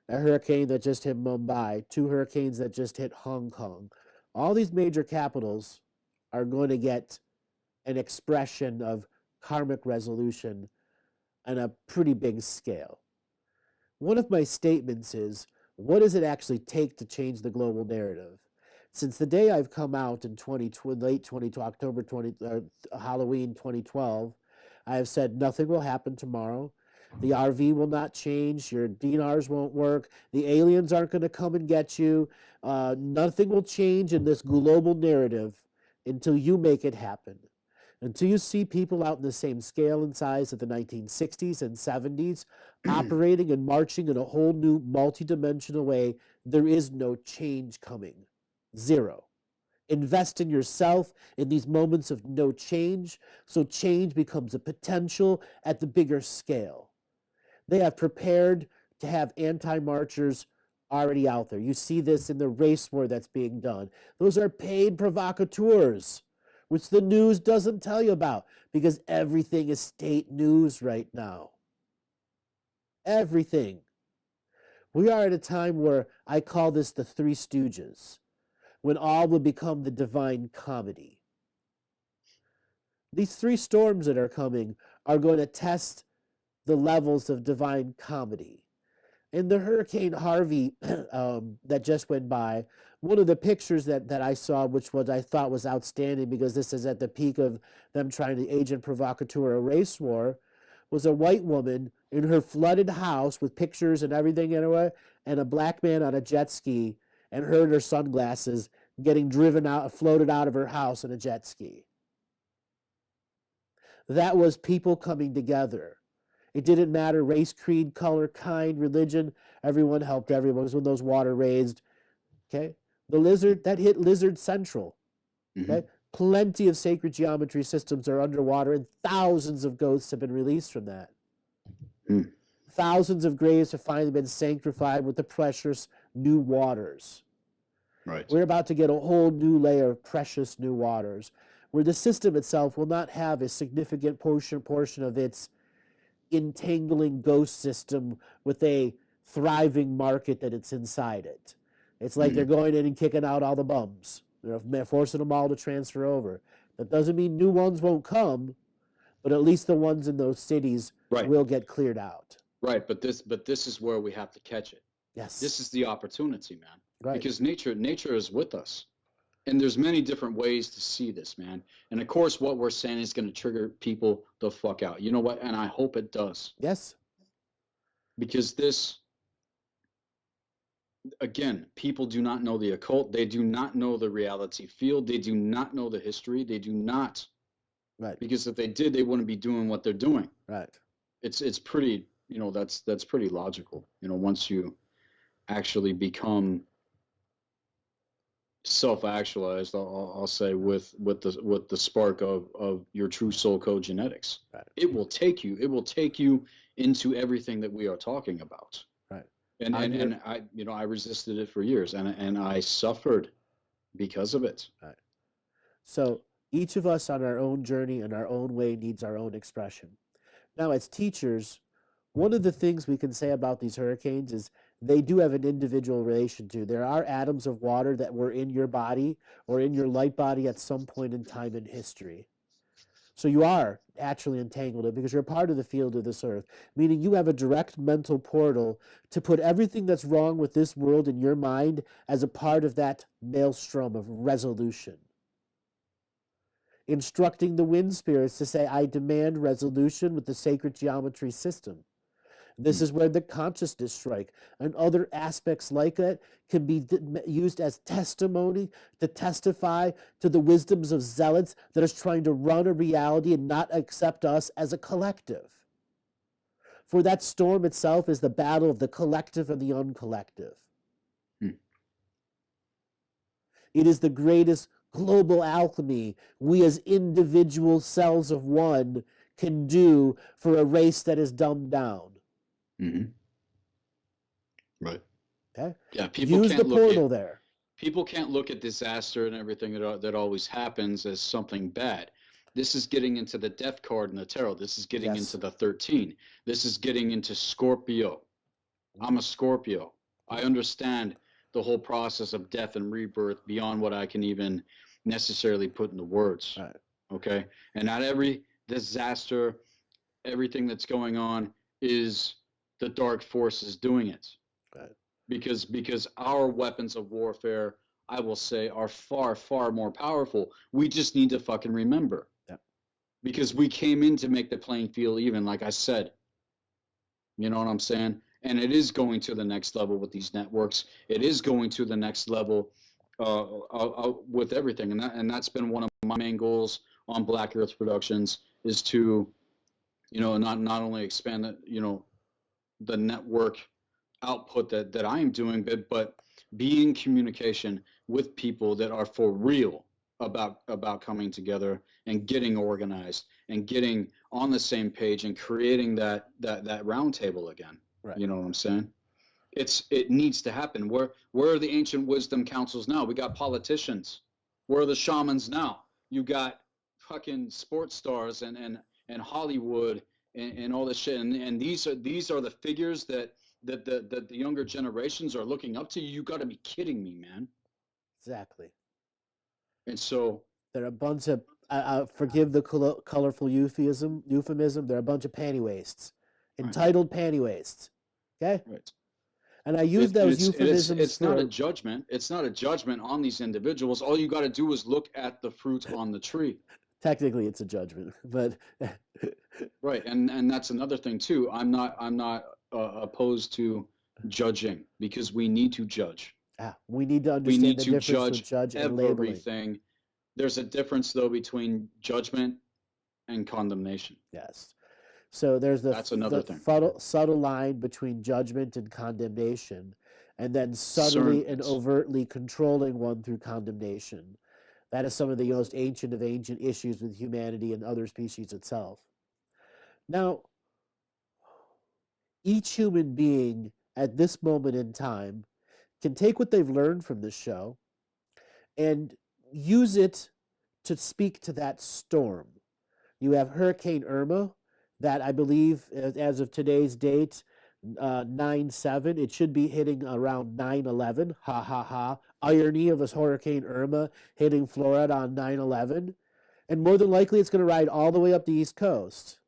a hurricane that just hit Mumbai, 2 hurricanes that just hit Hong Kong. All these major capitals are going to get an expression of karmic resolution on a pretty big scale. One of my statements is, what does it actually take to change the global narrative? Since the day I've come out in late 20, October 20, Halloween 2012, I have said nothing will happen tomorrow. The RV will not change. Your dinars won't work. The aliens aren't going to come and get you. Nothing will change in this global narrative until you make it happen. Until you see people out in the same scale and size of the 1960s and 70s operating and marching in a whole new multidimensional way, there is no change coming. 0. Invest in yourself in these moments of no change, so change becomes a potential at the bigger scale. They have prepared to have anti-marchers already out there. You see this in the race war that's being done. Those are paid provocateurs, which the news doesn't tell you about, because everything is state news right now. Everything. We are at a time where I call this the 3 Stooges, when all will become the divine comedy. These 3 storms that are coming are going to test the levels of divine comedy. In the Hurricane Harvey that just went by, one of the pictures that I saw, which I thought was outstanding, because this is at the peak of them trying to agent provocateur a race war, was a white woman in her flooded house with pictures and everything in her, and a black man on a jet ski, and her in her sunglasses getting floated out of her house in a jet ski. That was people coming together. It didn't matter race, creed, color, kind, religion. Everyone helped everyone. It was when those water raised. Okay, the lizard that hit Lizard Central. Okay, plenty of sacred geometry systems are underwater, and thousands of ghosts have been released from that. Thousands of graves have finally been sanctified with the precious new waters. Right. We're about to get a whole new layer of precious new waters, where the system itself will not have a significant portion of its entangling ghost system with a thriving market that it's inside it. It's like they're going in and kicking out all the bums. They're forcing them all to transfer over. That doesn't mean new ones won't come, but at least the ones in those cities will get cleared out. Right, but this is where we have to catch it. Yes. This is the opportunity, man. Right. Because nature is with us. And there's many different ways to see this, man. And of course, what we're saying is going to trigger people the fuck out. You know what? And I hope it does. Yes. Because this, again, people do not know the occult. They do not know the reality field. They do not know the history. They do not. Right. Because if they did, they wouldn't be doing what they're doing. Right. It's pretty, that's pretty logical. Once you actually become self-actualized, I'll say, with the spark of your true soul code genetics. Right. It will take you into everything that we are talking about. Right. And I resisted it for years, and I suffered because of it. Right. So each of us on our own journey in our own way needs our own expression. Now, as teachers, one of the things we can say about these hurricanes is they do have an individual relation to. There are atoms of water that were in your body or in your light body at some point in time in history. So you are actually entangled in it because you're a part of the field of this earth, meaning you have a direct mental portal to put everything that's wrong with this world in your mind as a part of that maelstrom of resolution. Instructing the wind spirits to say, I demand resolution with the sacred geometry system. This is where the consciousness strike and other aspects like it can be used as testimony to testify to the wisdoms of zealots that is trying to run a reality and not accept us as a collective. For that storm itself is the battle of the collective and the uncollective. It is the greatest global alchemy we as individual cells of one can do for a race that is dumbed down. Mm-hmm. Right. Okay. Yeah. People use can't the look portal at, there. People can't look at disaster and everything that always happens as something bad. This is getting into the death card in the tarot. This is getting into the 13. This is getting into Scorpio. I'm a Scorpio. I understand the whole process of death and rebirth beyond what I can even necessarily put into words. Right. Okay. And not every disaster, everything that's going on is the dark forces doing it. Right. Because our weapons of warfare, I will say, are far, far more powerful. We just need to fucking remember. Yep. Because we came in to make the playing field even, like I said. You know what I'm saying? And it is going to the next level with these networks. It is going to the next level with everything. And that's been one of my main goals on Black Earth Productions, is to, not only expand the network output that I am doing, but be in communication with people that are for real about coming together and getting organized and getting on the same page and creating that round table again. Right. You know what I'm saying? It needs to happen. Where are the ancient wisdom councils now? We got politicians. Where are the shamans now? You got fucking sports stars and Hollywood and all this shit. And these are the figures that the younger generations are looking up to. You got to be kidding me, man. Exactly. And so there are a bunch of forgive the colorful euphemism. There are a bunch of panty wastes, entitled panty wastes. Okay. Right. And I use those euphemisms. It's not a judgment. It's not a judgment on these individuals. All you got to do is look at the fruit on the tree. Technically, it's a judgment, but right. And that's another thing too. I'm not opposed to judging, because we need to judge. We need to understand the difference between judge and labeling. Everything. There's a difference though between judgment and condemnation. Yes. So there's that's another thing. Subtle line between judgment and condemnation, and then subtly and overtly controlling one through condemnation. That is some of the most ancient of ancient issues with humanity and other species itself. Now, each human being at this moment in time can take what they've learned from this show and use it to speak to that storm. You have Hurricane Irma, that I believe, as of today's date, 9/7, it should be hitting around 9/11. Ha ha ha. Irony of a Hurricane Irma hitting Florida on 9/11. And more than likely, it's going to ride all the way up the East Coast.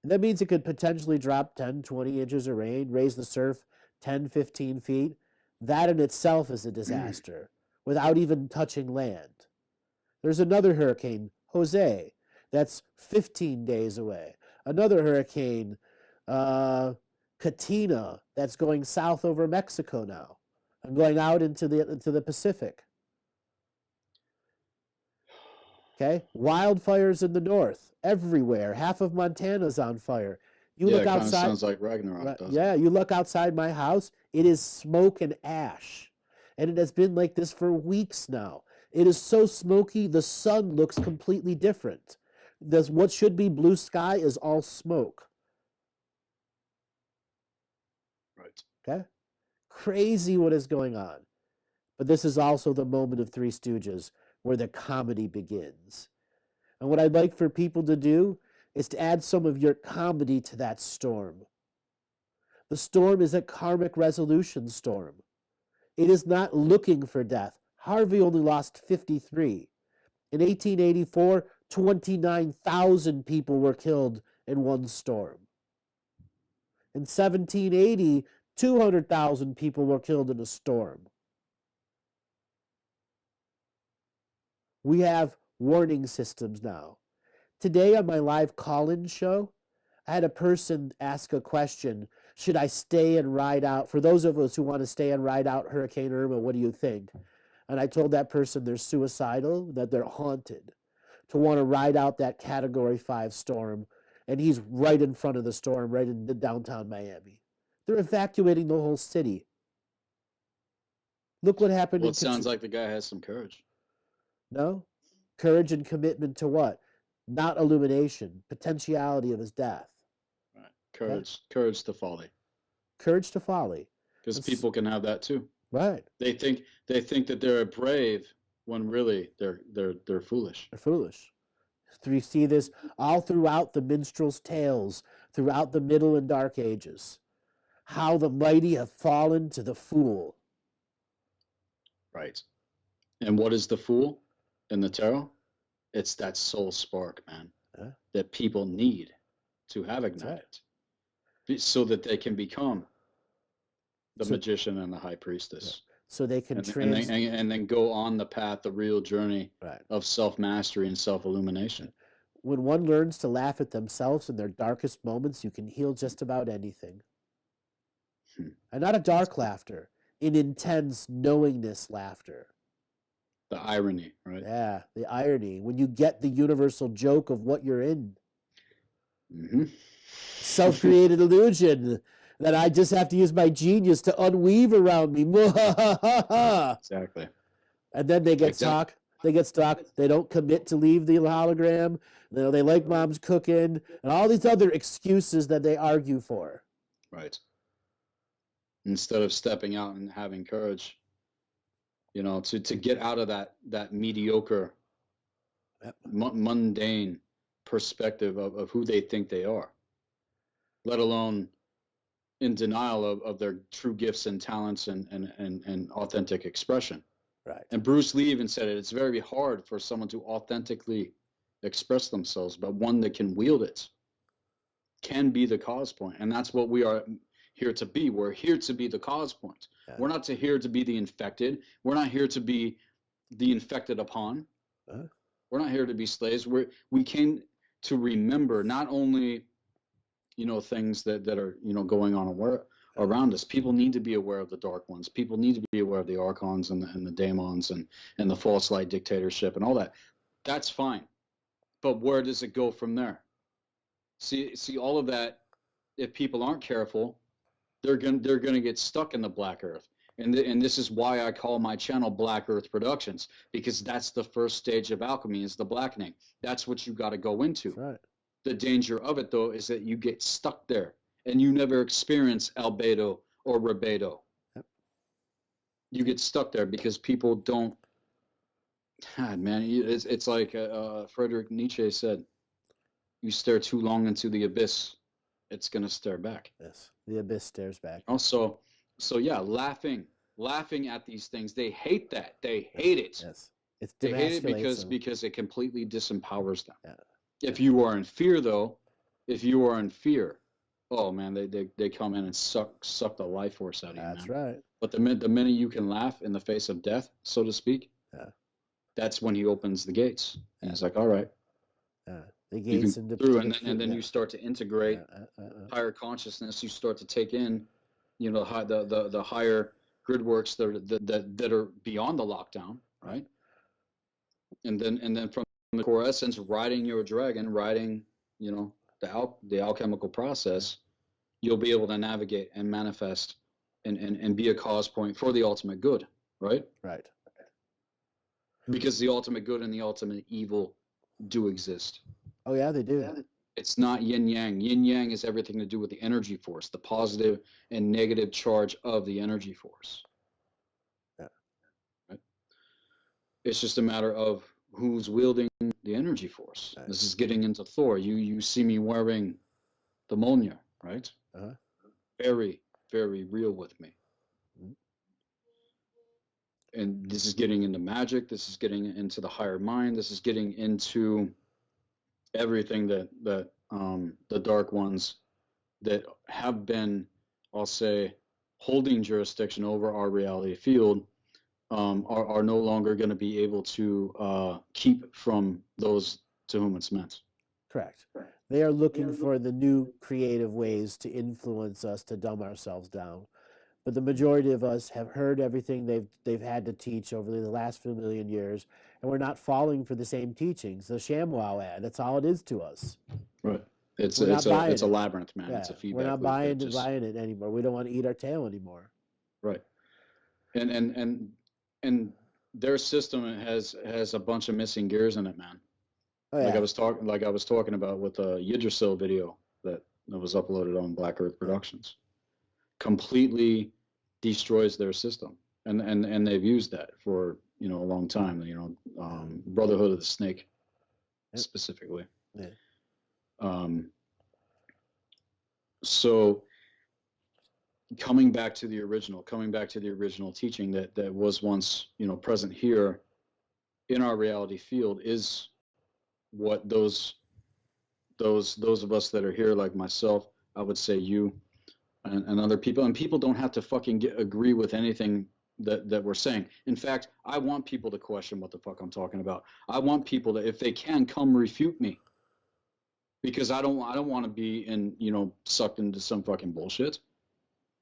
And that means it could potentially drop 10, 20 inches of rain, raise the surf 10, 15 feet. That in itself is a disaster without even touching land. There's another hurricane, Jose, that's 15 days away. Another hurricane, Katrina, that's going south over Mexico now and going out into the Pacific. Okay, wildfires in the north, everywhere. Half of Montana's on fire. You look outside. Sounds like Ragnarok. You look outside my house. It is smoke and ash, And it has been like this for weeks now. It is so smoky, the sun looks completely different. What should be blue sky is all smoke. Right. Okay? Crazy what is going on. But this is also the moment of Three Stooges where the comedy begins. And what I'd like for people to do is to add some of your comedy to that storm. The storm is a karmic resolution storm. It is not looking for death. Harvey only lost 53. In 1884, 29,000 people were killed in one storm. In 1780, 200,000 people were killed in a storm. We have warning systems now. Today on my live call-in show, I had a person ask a question, should I stay and ride out? For those of us who want to stay and ride out Hurricane Irma, what do you think? And I told that person they're suicidal, that they're haunted, to want to ride out that Category 5 storm. And he's right in front of the storm, right in the downtown Miami. They're evacuating the whole city. Look what happened. Well, it sounds like the guy has some courage. No? Courage and commitment to what? Not illumination, potentiality of his death. Right. Courage to folly. Courage to folly. Because people can have that too. Right. They think that they're brave when really they're foolish. They're foolish. You see this all throughout the minstrels' tales, throughout the Middle and Dark Ages. How the mighty have fallen to the fool. Right. And what is the fool in the tarot? It's that soul spark, man, that people need to have ignited, so that they can become the magician and the high priestess. So they can and then go on the path, the real journey of self-mastery and self-illumination. When one learns to laugh at themselves in their darkest moments, you can heal just about anything. And not a dark laughter, an intense knowingness laughter. The irony, right? Yeah, the irony. When you get the universal joke of what you're in. Mm-hmm. Self-created illusion that I just have to use my genius to unweave around me. Exactly. And then they get stuck. They get stuck. They don't commit to leave the hologram. You know, they like mom's cooking and all these other excuses that they argue for. Right. Instead of stepping out and having courage, you know, to get out of that mediocre, mundane perspective of who they think they are, let alone in denial of their true gifts and talents and authentic expression. Right. And Bruce Lee even said it. It's very hard for someone to authentically express themselves, but one that can wield it can be the cause point. And that's what we are here to be. We're here to be the cause point. Yeah. We're not here to be the infected. We're not here to be the infected upon. We're not here to be slaves. We came to remember not only, you know, things that are, you know, going on around us. People need to be aware of the dark ones. People need to be aware of the archons and the daemons and the false light dictatorship and all that. That's fine. But where does it go from there? See all of that, if people aren't careful, they're gonna get stuck in the black earth. And this is why I call my channel Black Earth Productions, because that's the first stage of alchemy, is the blackening. That's what you got to go into. Right. The danger of it, though, is that you get stuck there and you never experience albedo or rebedo. Yep. You get stuck there because people don't. God, man, it's like Friedrich Nietzsche said, you stare too long into the abyss, it's going to stare back. Yes, the abyss stares back. Also, so yeah, laughing at these things. They hate that. They hate it. Yes, they hate it because it completely disempowers them. Yeah. If you are in fear, though, oh man, they come in and suck the life force out of you. That's man. right. But the minute you can laugh in the face of death, so to speak, that's when he opens the gates. And he's like, all right. The gates and then you start to integrate higher consciousness. You start to take in, you know, the higher grid works that are beyond the lockdown, right? And then from the core essence, riding your dragon, you know, the alchemical process, you'll be able to navigate and manifest and be a cause point for the ultimate good. right? Right. Because the ultimate good and the ultimate evil do exist. Oh yeah, they do. It's not yin yang. Yin yang is everything to do with the energy force, the positive and negative charge of the energy force. Yeah. Right? It's just a matter of who's wielding the energy force. Right. This is getting into Thor. You see me wearing the Mjolnir, right? Uh-huh. Very, very real with me. Mhm. And this is getting into magic. This is getting into the higher mind. This is getting into everything that the dark ones that have been, I'll say, holding jurisdiction over our reality field are no longer going to be able to keep from those to whom it's meant. Correct. They are looking for the new creative ways to influence us to dumb ourselves down. But the majority of us have heard everything they've had to teach over the last few million years, and we're not falling for the same teachings. The ShamWow ad, that's all it is to us. Right. It's We're not buying it's a it. labyrinth, man. Yeah, It's a feedback we're not loop. buying it anymore. We don't want to eat our tail anymore. Right. And their system has a bunch of missing gears in it, man. Oh, yeah. Like I was talking about with the Yggdrasil video that was uploaded on Black Earth Productions. Completely destroys their system. And they've used that for, a long time, Brotherhood of the Snake specifically. Yeah. So coming back to the original teaching that was once, present here in our reality field is what those of us that are here, like myself, I would say you and other people, and people don't have to fucking agree with anything that we're saying. In fact, I want people to question what the fuck I'm talking about. I want people to, if they can, come refute me, because I don't want to be sucked into some fucking bullshit.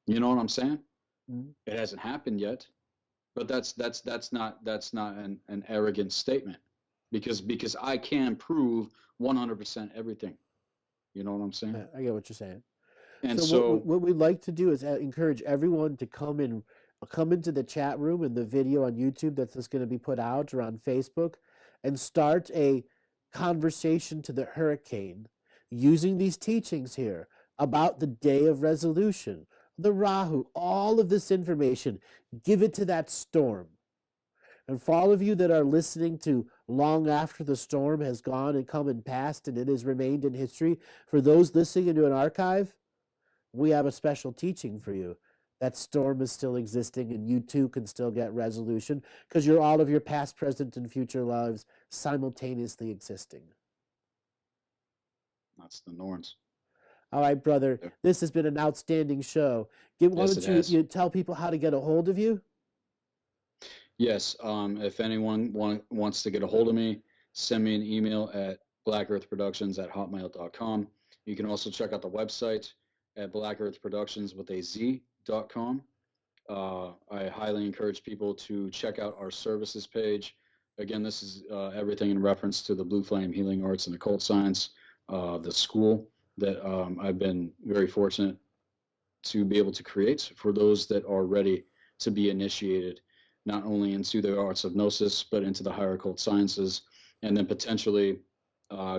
You know what I'm saying? Mm-hmm. It hasn't happened yet, but that's not an arrogant statement, because I can prove 100% everything. You know what I'm saying? Yeah, I get what you're saying. And so what we'd like to do is encourage everyone to come into the chat room and the video on YouTube that's just going to be put out, or on Facebook, and start a conversation to the hurricane using these teachings here about the day of resolution, the Rahu, all of this information. Give it to that storm. And for all of you that are listening to long after the storm has gone and come and passed and it has remained in history, for those listening into an archive, we have a special teaching for you. That storm is still existing, and you too can still get resolution, because you're all of your past, present, and future lives simultaneously existing. That's the Norns. All right, brother. Yeah. This has been an outstanding show. Why don't you tell people how to get a hold of you? Yes. If anyone wants to get a hold of me, send me an email at blackearthproductions@hotmail.com. You can also check out the website at blackearthproductions.com. I highly encourage people to check out our services page. Again, this is everything in reference to the Blue Flame Healing Arts and Occult Science, the school that I've been very fortunate to be able to create for those that are ready to be initiated, not only into the arts of gnosis, but into the higher occult sciences, and then potentially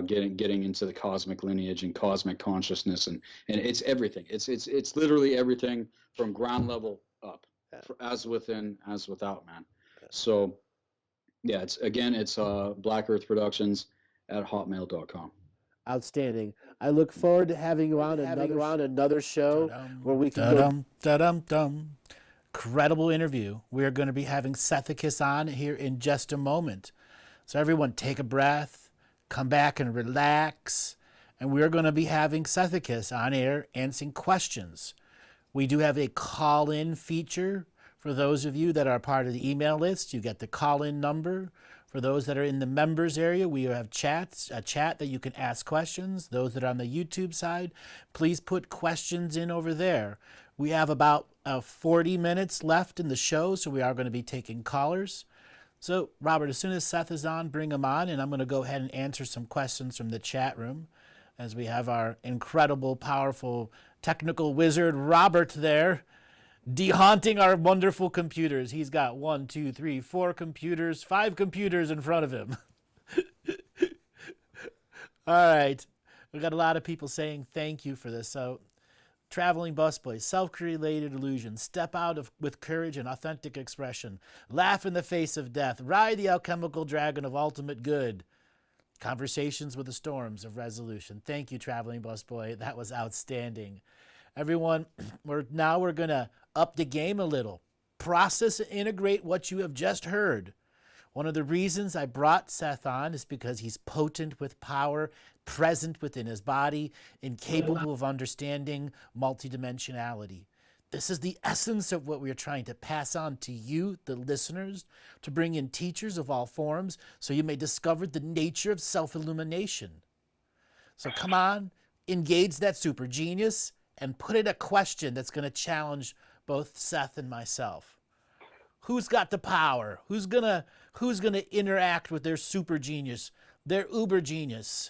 getting into the cosmic lineage and cosmic consciousness, and it's everything. It's literally everything from ground level up, as within as without, man. So yeah, it's Black Earth Productions at hotmail.com. Outstanding. I look forward to having you on another show where we can Incredible interview. We're going to be having Sethicus on here in just a moment. So everyone take a breath, come back and relax, and we're going to be having Sethicus on air answering questions. We do have a call-in feature for those of you that are part of the email list. You get the call-in number. For those that are in the members area, we have a chat that you can ask questions. Those that are on the YouTube side, please put questions in over there. We have about 40 minutes left in the show, so we are going to be taking callers. So, Robert, as soon as Seth is on, bring him on, and I'm going to go ahead and answer some questions from the chat room, as we have our incredible, powerful, technical wizard, Robert, there. de-haunting our wonderful computers. He's got 1, 2, 3, 4 computers, 5 computers in front of him. All right. We got a lot of people saying thank you for this. So, traveling busboy, self-created illusion, step out with courage and authentic expression, laugh in the face of death, ride the alchemical dragon of ultimate good, conversations with the storms of resolution. Thank you, traveling busboy. That was outstanding. Everyone, we're going to up the game a little. Process and integrate what you have just heard. One of the reasons I brought Seth on is because he's potent with power, present within his body, and capable of understanding multidimensionality. This is the essence of what we are trying to pass on to you, the listeners, to bring in teachers of all forms so you may discover the nature of self-illumination. So come on, engage that super genius and put in a question that's going to challenge both Seth and myself. Who's got the power? Who's gonna interact with their super genius, their uber genius?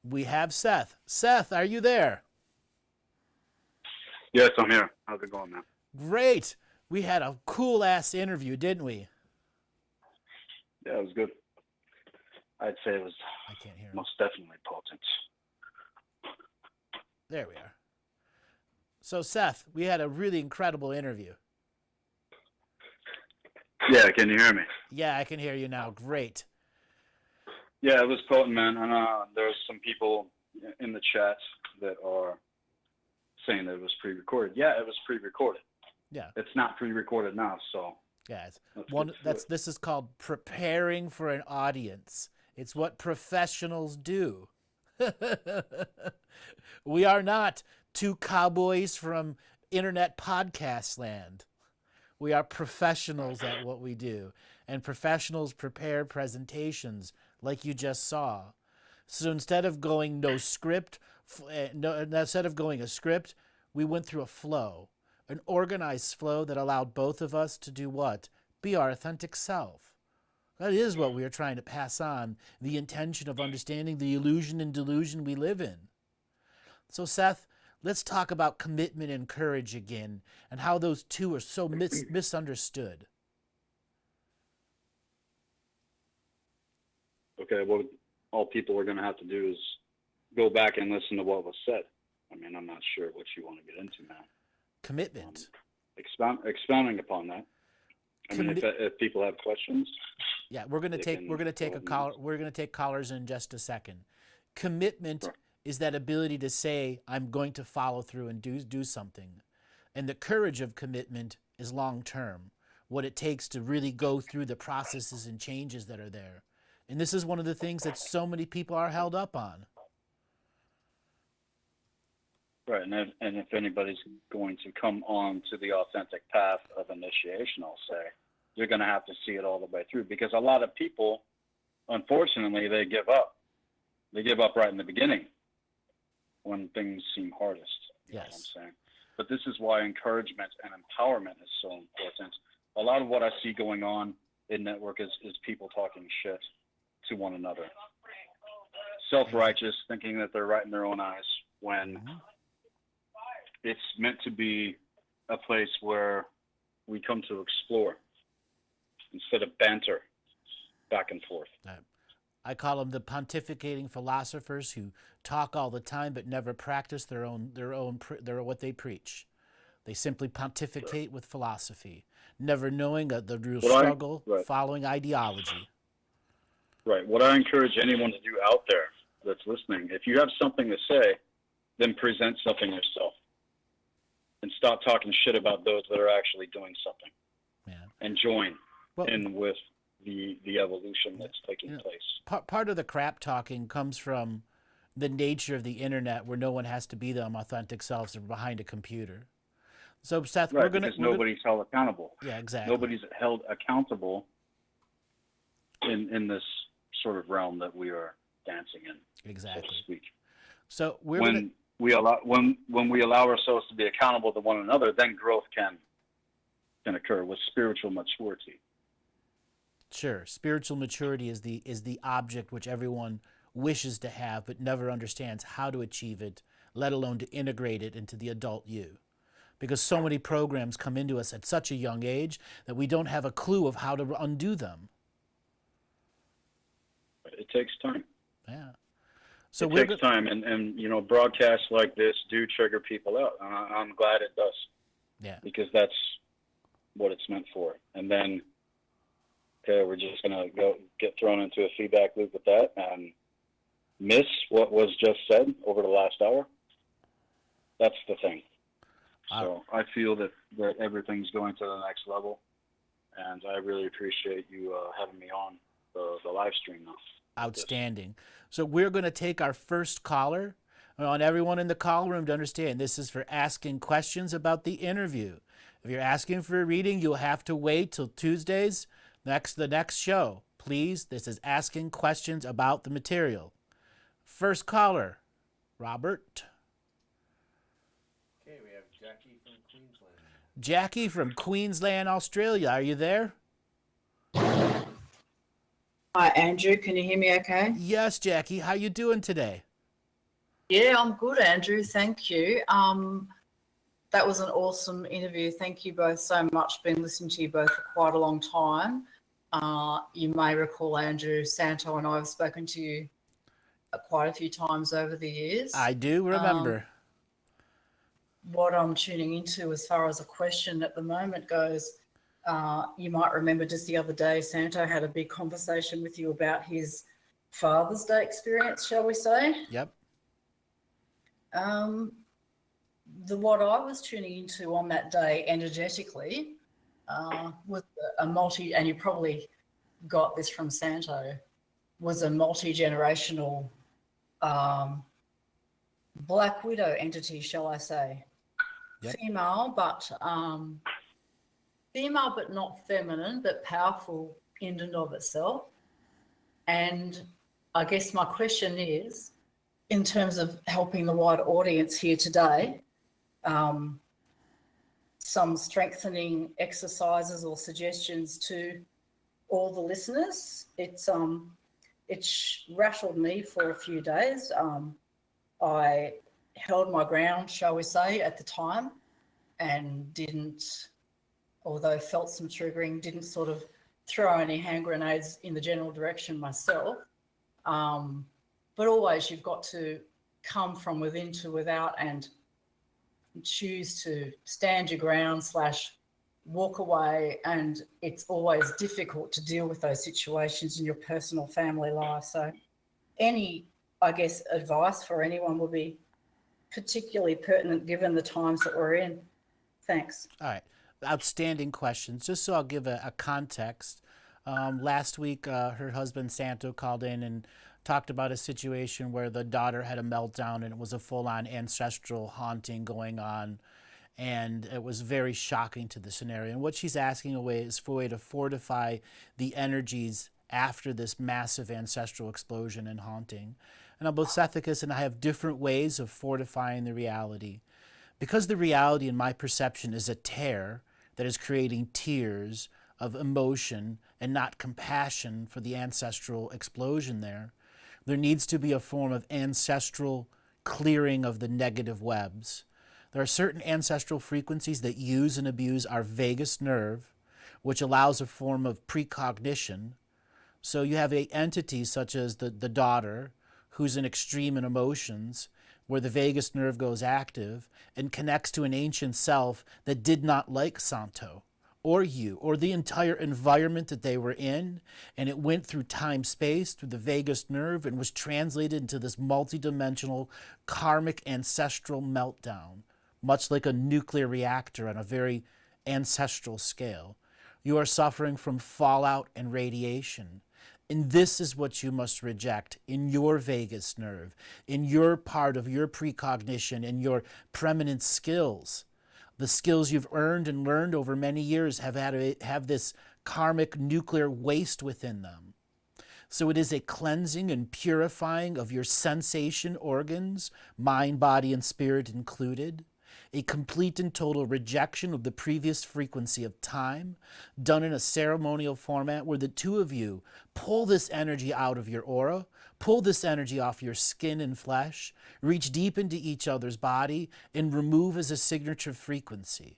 We have Seth. Seth, are you there? Yes, I'm here. How's it going, man? Great. We had a cool ass interview, didn't we? Yeah, it was good. I'd say it was I can't hear him. most definitely potent. There we are. So Seth, we had a really incredible interview. Yeah, can you hear me? Yeah, I can hear you now. Great. Yeah, it was potent, man. And there's some people in the chat that are saying that it was pre-recorded. Yeah, it was pre-recorded. Yeah. It's not pre-recorded now, so. Yeah, this is called preparing for an audience. It's what professionals do. We are not two cowboys from internet podcast land. We are professionals at what we do, and professionals prepare presentations like you just saw. So instead of going instead of going a script, we went through a flow, an organized flow that allowed both of us to do what? Be our authentic self. That is what we are trying to pass on, the intention of understanding the illusion and delusion we live in. So Seth, let's talk about commitment and courage again, and how those two are so misunderstood. Okay, what all people are going to have to do is go back and listen to what was said. I mean, I'm not sure what you want to get into now. Commitment. Expounding upon that. I mean, if people have questions. Yeah, we're going to take callers in just a second. Commitment is that ability to say, I'm going to follow through and do something. And the courage of commitment is long term, what it takes to really go through the processes and changes that are there. And this is one of the things that so many people are held up on. Right, and if anybody's going to come on to the authentic path of initiation, I'll say, you're going to have to see it all the way through, because a lot of people, unfortunately, they give up. They give up right in the beginning when things seem hardest. You know what I'm saying? But this is why encouragement and empowerment is so important. A lot of what I see going on in network is people talking shit to one another. Self-righteous, thinking that they're right in their own eyes, when it's meant to be a place where we come to explore instead of banter back and forth. I call them the pontificating philosophers who talk all the time but never practice their what they preach. They simply pontificate with philosophy, never knowing the real struggle, following ideology. Right. What I encourage anyone to do out there that's listening, if you have something to say, then present something yourself. And stop talking shit about those that are actually doing something. Yeah. And join in with the evolution that's taking place. Part of the crap talking comes from the nature of the internet, where no one has to be them authentic selves behind a computer. So Seth, because nobody's held accountable. Yeah, exactly. Nobody's held accountable in this sort of realm that we are dancing in. Exactly. So to speak. So when we allow ourselves to be accountable to one another, then growth can occur with spiritual maturity. Sure, spiritual maturity is the object which everyone wishes to have but never understands how to achieve it, let alone to integrate it into the adult you. because so many programs come into us at such a young age that we don't have a clue of how to undo them. It takes time. Yeah. So It takes time, and you know, broadcasts like this do trigger people out. I'm glad it does. Yeah. Because that's what it's meant for. And then, okay, we're just gonna go get thrown into a feedback loop with that and miss what was just said over the last hour. That's the thing. So I feel that everything's going to the next level, and I really appreciate you having me on the live stream now. Outstanding. So we're going to take our first caller. I want everyone in the call room to understand this is for asking questions about the interview. If you're asking for a reading, you'll have to wait till Tuesdays, the next show. Please, this is asking questions about the material. First caller, Robert. Okay, we have Jackie from Queensland. Jackie from Queensland, Australia. Are you there? Hi, Andrew. Can you hear me okay? Yes, Jackie. How you doing today? Yeah, I'm good, Andrew. Thank you. That was an awesome interview. Thank you both so much. Been listening to you both for quite a long time. You may recall, Andrew, Santo and I have spoken to you quite a few times over the years. I do remember. What I'm tuning into as far as a question at the moment goes, you might remember just the other day, Santo had a big conversation with you about his Father's Day experience, shall we say? Yep. What I was tuning into on that day energetically was a multi, and you probably got this from Santo, was a multi-generational Black Widow entity, shall I say. Yep. Female, but not feminine, but powerful in and of itself. And I guess my question is, in terms of helping the wider audience here today, some strengthening exercises or suggestions to all the listeners. It's rattled me for a few days. I held my ground, shall we say, at the time, and didn't, although felt some triggering, didn't sort of throw any hand grenades in the general direction myself. But always you've got to come from within to without and choose to stand your ground / walk away. And it's always difficult to deal with those situations in your personal family life. So any, I guess, advice for anyone will be particularly pertinent given the times that we're in. Thanks. All right. Outstanding questions. Just so I'll give a context. Last week, her husband Santo called in and talked about a situation where the daughter had a meltdown and it was a full-on ancestral haunting going on. And it was very shocking to the scenario. And what she's asking is for a way to fortify the energies after this massive ancestral explosion and haunting. And both Sethicus and I have different ways of fortifying the reality. Because the reality, in my perception, is a tear that is creating tears of emotion and not compassion for the ancestral explosion there needs to be a form of ancestral clearing of the negative webs. There are certain ancestral frequencies that use and abuse our vagus nerve, which allows a form of precognition. So you have entities such as the daughter, who's an extreme in emotions, where the vagus nerve goes active and connects to an ancient self that did not like Santo or you or the entire environment that they were in, and it went through time-space, through the vagus nerve, and was translated into this multidimensional karmic ancestral meltdown, much like a nuclear reactor on a very ancestral scale. You are suffering from fallout and radiation. And this is what you must reject in your vagus nerve, in your part of your precognition, in your preeminent skills. The skills you've earned and learned over many years have this karmic nuclear waste within them. So it is a cleansing and purifying of your sensation organs, mind, body, and spirit included. a complete and total rejection of the previous frequency of time, done in a ceremonial format where the two of you pull this energy out of your aura, pull this energy off your skin and flesh, reach deep into each other's body, and remove as a signature frequency.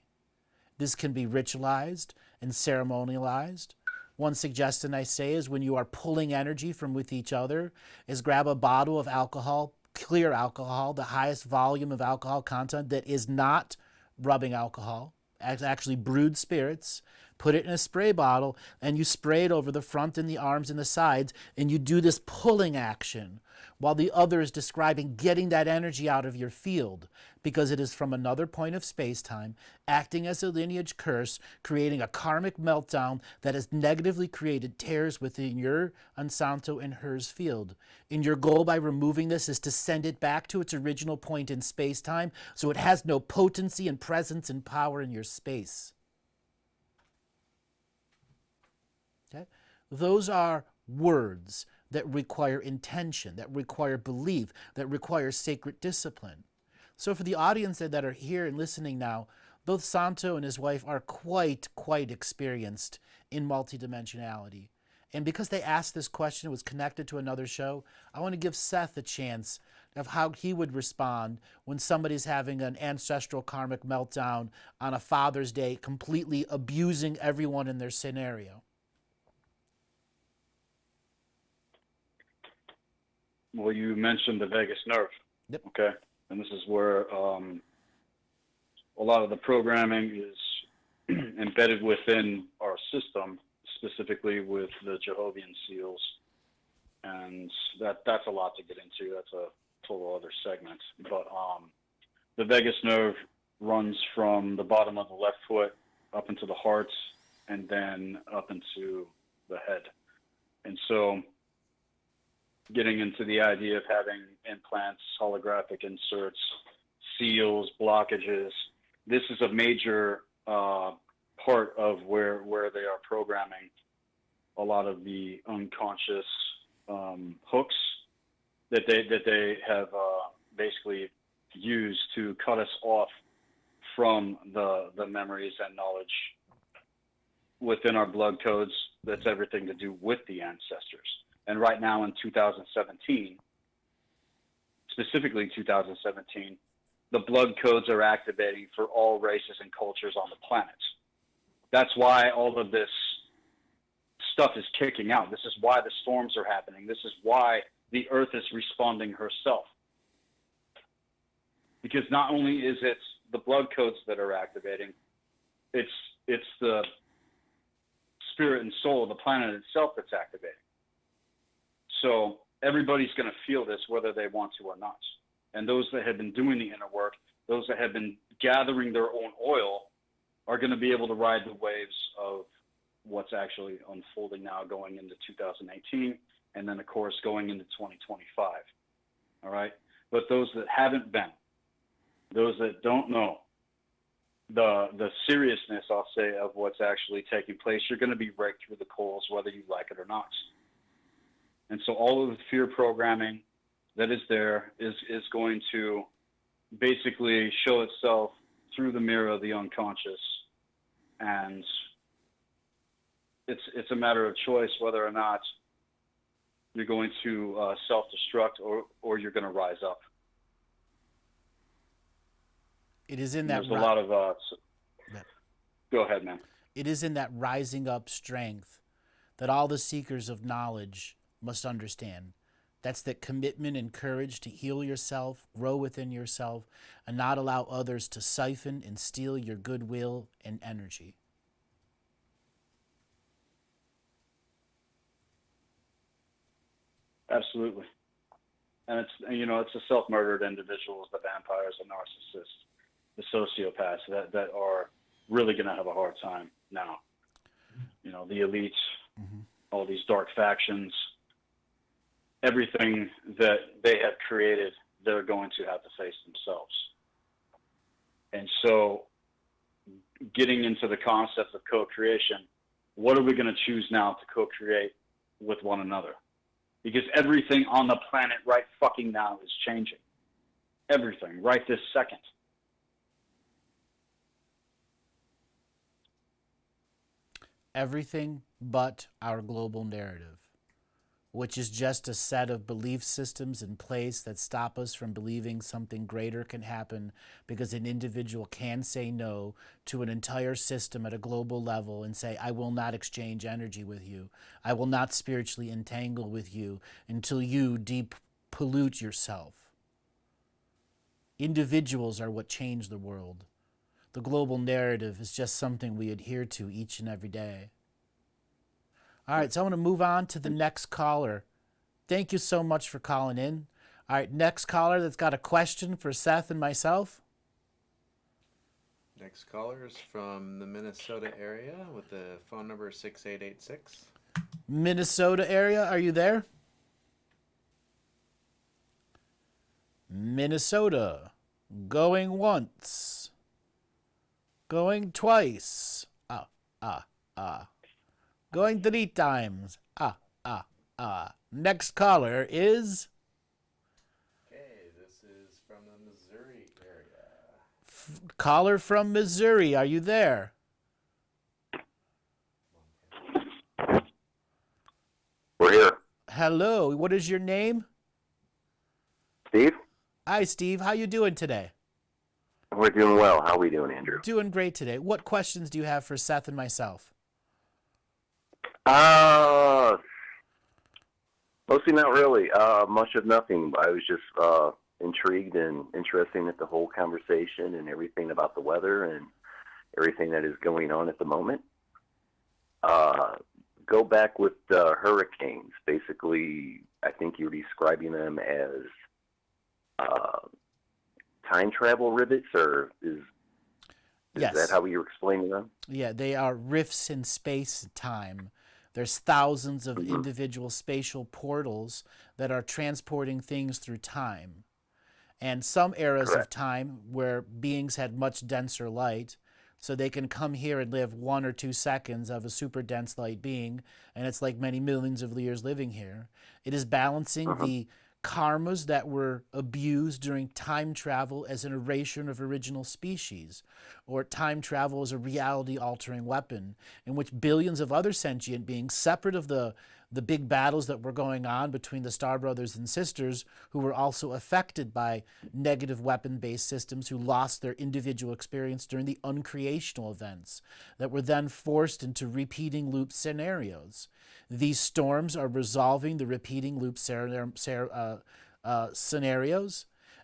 This can be ritualized and ceremonialized. One suggestion I say is when you are pulling energy from with each other is grab a bottle of alcohol, clear alcohol, the highest volume of alcohol content that is not rubbing alcohol, actually brewed spirits, put it in a spray bottle, and you spray it over the front and the arms and the sides, and you do this pulling action while the other is describing getting that energy out of your field, because it is from another point of space-time, acting as a lineage curse, creating a karmic meltdown that has negatively created tears within your Ansanto and hers field. And your goal by removing this is to send it back to its original point in space-time so it has no potency and presence and power in your space. Okay? Those are words that require intention, that require belief, that require sacred discipline. So for the audience that are here and listening now, both Santo and his wife are quite experienced in multidimensionality. And because they asked this question, it was connected to another show, I want to give Seth a chance of how he would respond when somebody's having an ancestral karmic meltdown on a Father's Day, completely abusing everyone in their scenario. Well, you mentioned the vagus nerve. Yep. Okay. And this is where a lot of the programming is embedded within our system, specifically with the Jehovah's Seals. And that's a lot to get into. That's a total other segment. But the vagus nerve runs from the bottom of the left foot up into the heart and then up into the head. And so getting into the idea of having implants, holographic inserts, seals, blockages. This is a major part of where they are programming a lot of the unconscious hooks that they have basically used to cut us off from the memories and knowledge within our blood codes. That's everything to do with the ancestors. And right now in 2017, specifically 2017, the blood codes are activating for all races and cultures on the planet. That's why all of this stuff is kicking out. This is why the storms are happening. This is why the earth is responding herself. Because not only is it the blood codes that are activating, it's the spirit and soul of the planet itself that's activating. So everybody's going to feel this whether they want to or not. And those that have been doing the inner work, those that have been gathering their own oil, are going to be able to ride the waves of what's actually unfolding now going into 2018, and then, of course, going into 2025. All right? But those that haven't been, those that don't know the seriousness, I'll say, of what's actually taking place, you're going to be raked through the coals whether you like it or not. And so all of the fear programming that is there is going to basically show itself through the mirror of the unconscious. And it's a matter of choice whether or not you're going to self-destruct or you're going to rise up. It is in And that there's a lot of go ahead, man. It is in that rising up strength that all the seekers of knowledge must understand. That's that commitment and courage to heal yourself, grow within yourself, and not allow others to siphon and steal your goodwill and energy. Absolutely. And it's the self-murdered individuals, the vampires, the narcissists, the sociopaths that are really going to have a hard time now. The elites, all these dark factions, everything that they have created, they're going to have to face themselves. And so getting into the concept of co-creation, what are we going to choose now to co-create with one another? Because everything on the planet right fucking now is changing. Everything, right this second. everything but our global narrative, which is just a set of belief systems in place that stop us from believing something greater can happen, because an individual can say no to an entire system at a global level and say, I will not exchange energy with you. I will not spiritually entangle with you until you deep pollute yourself. Individuals are what change the world. The global narrative is just something we adhere to each and every day. All right, so I want to move on to the next caller. Thank you so much for calling in. All right, next caller that's got a question for Seth and myself. Next caller is from the Minnesota area with the phone number 6886. Minnesota area, are you there? Minnesota, going once, going twice, going 3 times, Next caller is... Okay, this is from the Missouri area. Caller from Missouri, are you there? We're here. Hello, what is your name? Steve? Hi, Steve. How you doing today? We're doing well. How are we doing, Andrew? Doing great today. What questions do you have for Seth and myself? Mostly not really. Much of nothing. I was just intrigued and interested at the whole conversation and everything about the weather and everything that is going on at the moment. Go back with hurricanes. Basically, I think you're describing them as time travel rivets, or is Yes. that how you're explaining them? Yeah, they are rifts in space and time. There's thousands of individual spatial portals that are transporting things through time. And some eras of Correct. time where beings had much denser light, so they can come here and live 1 or 2 seconds of a super dense light being, and it's like many millions of years living here. It is balancing the karmas that were abused during time travel as an erasure of original species, or time travel as a reality-altering weapon, in which billions of other sentient beings, separate of the big battles that were going on between the Star Brothers and Sisters, who were also affected by negative weapon-based systems, who lost their individual experience during the uncreational events that were then forced into repeating loop scenarios. These storms are resolving the repeating loop scenarios,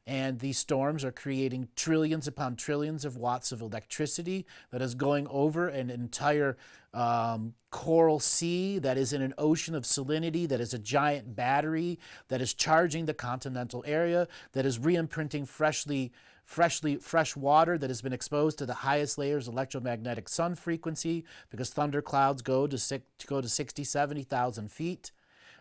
and these storms are creating trillions upon trillions of watts of electricity that is going over an entire coral sea that is in an ocean of salinity, that is a giant battery, that is charging the continental area, that is re-imprinting fresh water that has been exposed to the highest layers of electromagnetic sun frequency, because thunderclouds go to 60, 70,000 feet.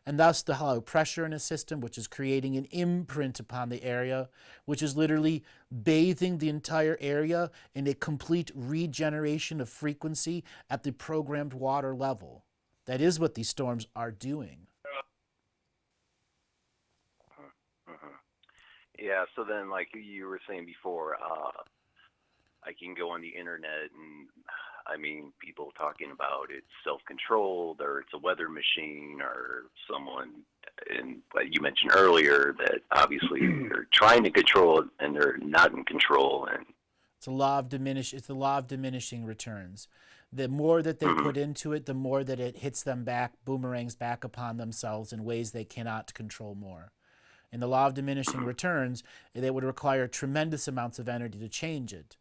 And thus the hollow pressure in a system, which is creating an imprint upon the area, which is literally bathing the entire area in a complete regeneration of frequency at the programmed water level. That is what these storms are doing. Yeah, so then, like you were saying before, I can go on the internet and, I mean, people talking about it's self-controlled or it's a weather machine or someone, and like you mentioned earlier, that obviously they're trying to control it and they're not in control. And It's the law of diminishing returns. The more that they put into it, the more that it hits them back, boomerangs back upon themselves in ways they cannot control more. In the law of diminishing returns, they would require tremendous amounts of energy to change it.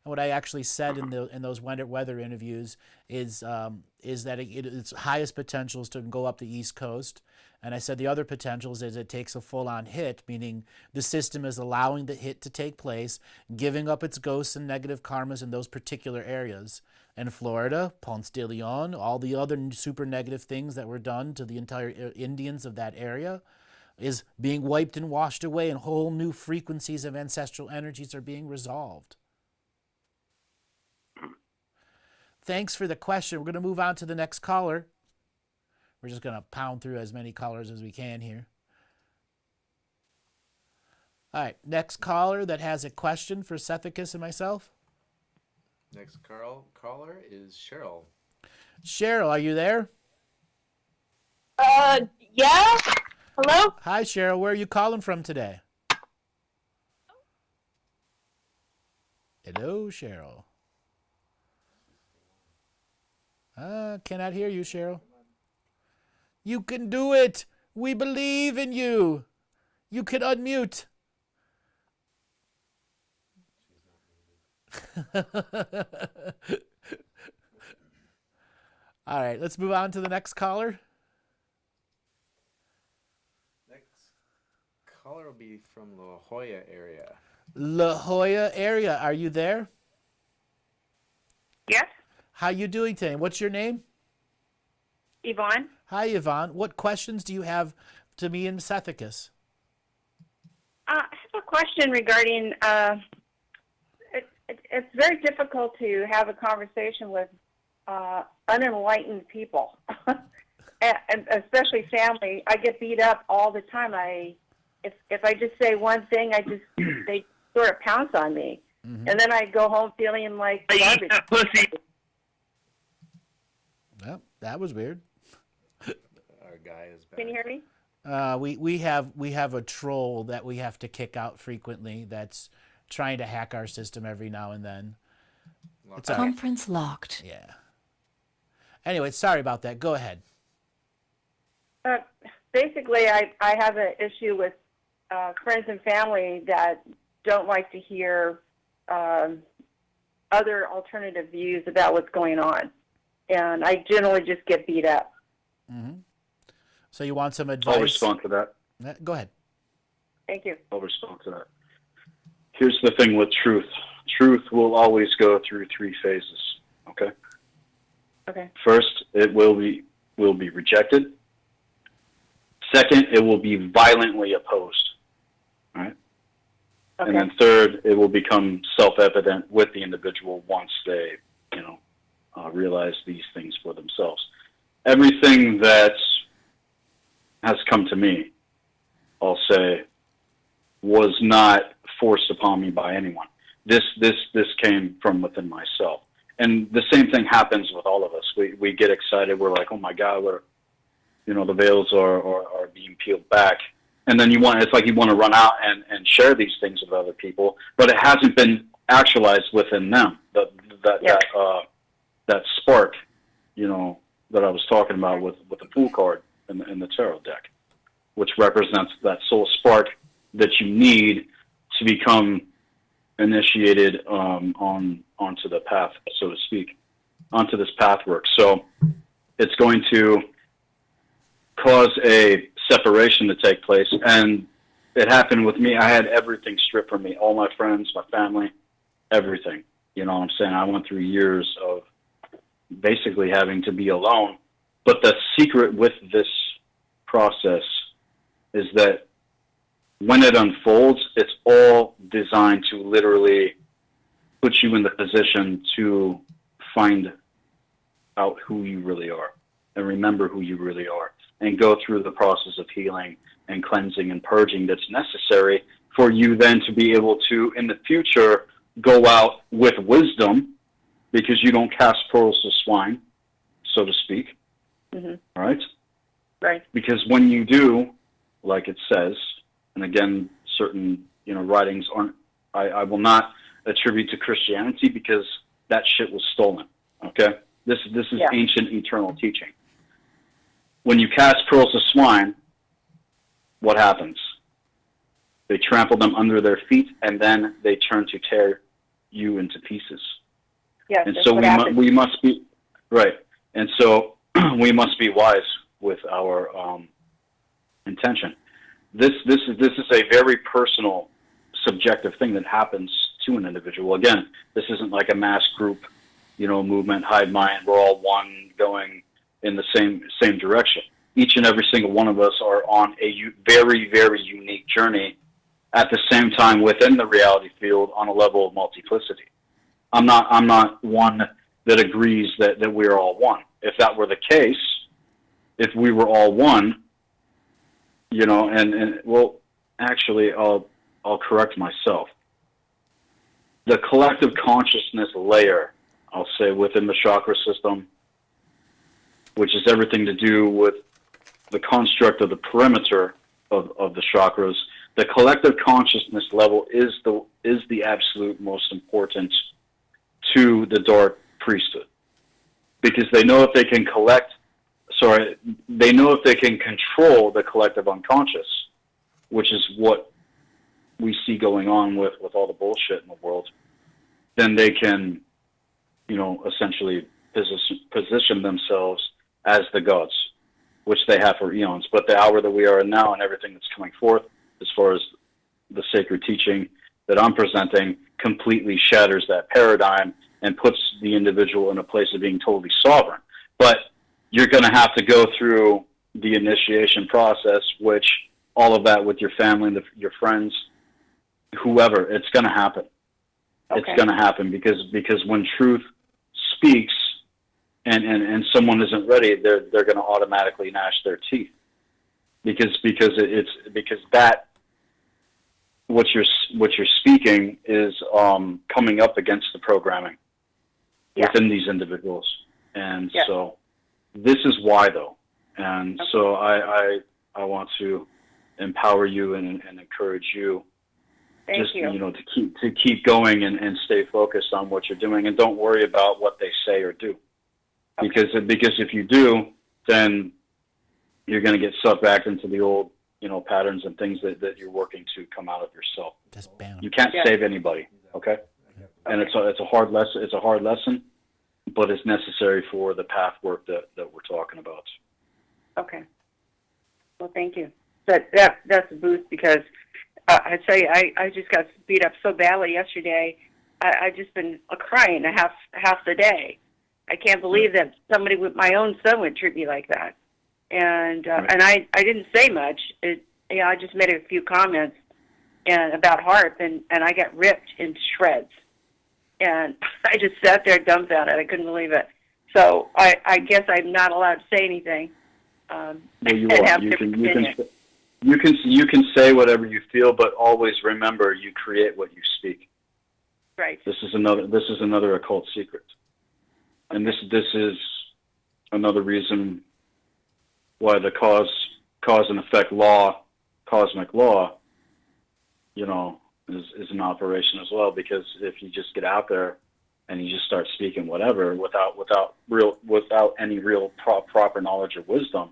And what I actually said in those weather interviews is that its highest potential is to go up the East Coast. And I said the other potentials is it takes a full-on hit, meaning the system is allowing the hit to take place, giving up its ghosts and negative karmas in those particular areas. And Florida, Ponce de Leon, all the other super negative things that were done to the entire Indians of that area is being wiped and washed away, and whole new frequencies of ancestral energies are being resolved. Thanks for the question. We're going to move on to the next caller. We're just going to pound through as many callers as we can here. All right, next caller that has a question for Sethicus and myself. Next caller is Cheryl. Cheryl, are you there? Yeah? Hello? Hi, Cheryl. Where are you calling from today? Hello, Cheryl. Cannot hear you, Cheryl. You can do it. We believe in you. You can unmute. All right, let's move on to the next caller. Next caller will be from La Jolla area. La Jolla area, are you there? Yes? How you doing today? What's your name? Yvonne? Hi, Yvonne. What questions do you have to me and Sethicus? I have a question regarding, it's very difficult to have a conversation with unenlightened people, and especially family. I get beat up all the time. If I just say one thing, they sort of pounce on me. Mm-hmm. And then I go home feeling like garbage. Pussy. Well, that was weird. Our guy is back. Can you hear me? We have a troll that we have to kick out frequently that's trying to hack our system every now and then. It's Conference locked. Yeah. Anyway, sorry about that. Go ahead. Basically, I have an issue with friends and family that don't like to hear other alternative views about what's going on. And I generally just get beat up. Mm-hmm. So you want some advice? I'll respond to that. Go ahead. Thank you. I'll respond to that. Here's the thing with truth. Truth will always go through 3 phases. Okay? Okay. First, it will be rejected. Second, it will be violently opposed. Right? Okay. And then third, it will become self-evident with the individual once they, realize these things for themselves. Everything that has come to me, I'll say, was not forced upon me by anyone. This came from within myself. And the same thing happens with all of us. We get excited. We're like, oh my God, the veils are being peeled back. And then it's like you want to run out and share these things with other people, but it hasn't been actualized within them. That spark, that I was talking about with the Fool card in the tarot deck, which represents that soul spark that you need to become initiated onto the path, so to speak, onto this pathwork. So it's going to cause a separation to take place, and it happened with me. I had everything stripped from me, all my friends, my family, everything. You know what I'm saying? I went through years of basically having to be alone. But the secret with this process is that when it unfolds, it's all designed to literally put you in the position to find out who you really are and remember who you really are and go through the process of healing and cleansing and purging that's necessary for you then to be able to, in the future, go out with wisdom, because you don't cast pearls to swine, so to speak. Mm-hmm. Right? Right. Because when you do, like it says, and again, certain writings aren't. I will not attribute to Christianity because that shit was stolen. Okay, this is ancient eternal teaching. When you cast pearls to swine, what happens? They trample them under their feet, and then they turn to tear you into pieces. Yes, and so we must be right, and so we must be wise with our intention. This is a very personal, subjective thing that happens to an individual. Again, this isn't like a mass group, movement, hive mind. We're all one, going in the same direction. Each and every single one of us are on a very, very unique journey at the same time within the reality field on a level of multiplicity. I'm not one that agrees that we're all one. If that were the case, if we were all one, actually, I'll correct myself. The collective consciousness layer, I'll say, within the chakra system which is everything to do with the construct of the perimeter of the chakras. The collective consciousness level is the absolute most important to the dark priesthood, because they know if they can control the collective unconscious, which is what we see going on with all the bullshit in the world, then they can, essentially position themselves as the gods, which they have for eons. But the hour that we are in now and everything that's coming forth, as far as the sacred teaching that I'm presenting, completely shatters that paradigm and puts the individual in a place of being totally sovereign. But you're going to have to go through the initiation process, which all of that with your family, your friends, whoever, it's going to happen. Okay. It's going to happen because when truth speaks and someone isn't ready, they're going to automatically gnash their teeth because that what you're speaking is coming up against the programming within these individuals, and so this is why though, and so I want to empower you and encourage you. Thank you. To keep going and stay focused on what you're doing, and don't worry about what they say or do, because if you do, then you're going to get sucked back into the old patterns and things that you're working to come out of yourself. Just ban 'em. You can't save anybody, okay? And it's a hard lesson. It's a hard lesson, but it's necessary for the path work that we're talking about. Okay. Well, thank you. That's a boost, because I tell you, I just got beat up so badly yesterday. I just been crying half the day. I can't believe that somebody with my own son would treat me like that. And and I didn't say much. I just made a few comments about Harp, and I got ripped in shreds. And I just sat there dumbfounded. I couldn't believe it. So I guess I'm not allowed to say anything. Well, you are. You can say whatever you feel, but always remember you create what you speak. Right. This is another occult secret, and this is another reason why the cause and effect law, cosmic law, is an operation as well. Because if you just get out there and you just start speaking whatever without any real proper knowledge or wisdom,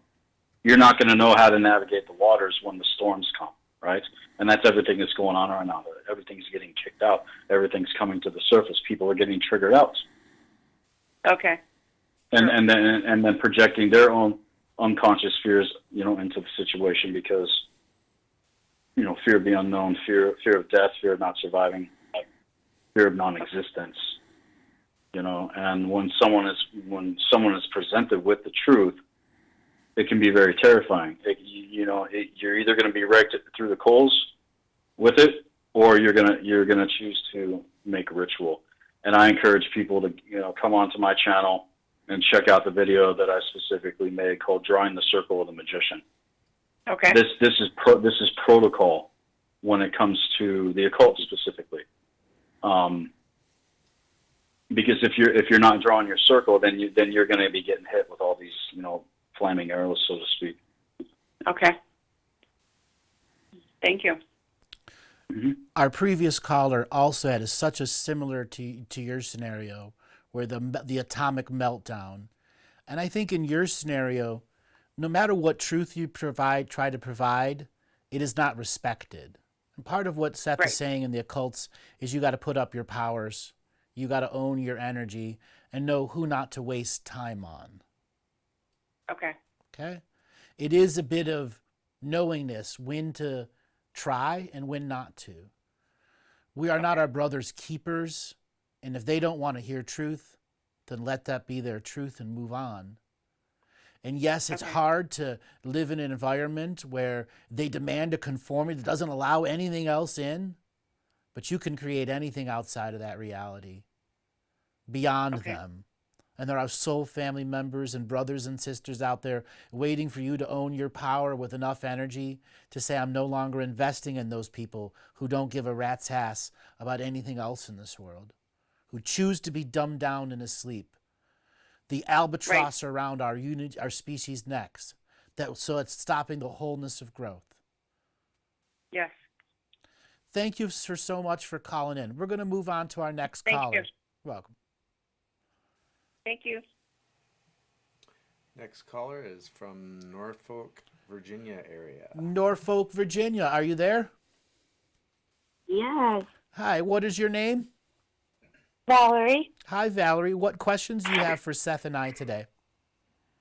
you're not going to know how to navigate the waters when the storms come, right? And that's everything that's going on right now. Everything's getting kicked out. Everything's coming to the surface. People are getting triggered out. Okay. And then projecting their own unconscious fears, into the situation, because, fear of the unknown, fear of death, fear of not surviving, fear of non-existence, and when someone is presented with the truth, it can be very terrifying. You're either going to be raked through the coals with it, or you're gonna choose to make a ritual. And I encourage people to come onto my channel and check out the video that I specifically made called "Drawing the Circle of the Magician." Okay. This is protocol when it comes to the occult specifically, because if you're not drawing your circle, then you're going to be getting hit with all these flaming arrows, so to speak. Okay. Thank you. Mm-hmm. Our previous caller also had such a similar to your scenario, where the atomic meltdown. And I think in your scenario, no matter what truth you try to provide, it is not respected. And part of what Seth is saying in the occults is you got to put up your powers. You got to own your energy and know who not to waste time on. Okay? It is a bit of knowingness when to try and when not to. We are not our brother's keepers, and if they don't want to hear truth, then let that be their truth and move on. And yes, it's hard to live in an environment where they demand a conformity that doesn't allow anything else in, but you can create anything outside of that reality, beyond them. And there are soul family members and brothers and sisters out there waiting for you to own your power with enough energy to say, I'm no longer investing in those people who don't give a rat's ass about anything else in this world, who choose to be dumbed down and asleep. the albatross around our our species' necks. So it's stopping the wholeness of growth. Yes. Thank you so much for calling in. We're going to move on to our next Thank caller. you. You're welcome. Thank you. Next caller is from Norfolk, Virginia area. Norfolk, Virginia. Are you there? Yes. Hi, what is your name? Valerie. Hi, Valerie. What questions do you have for Seth and I today?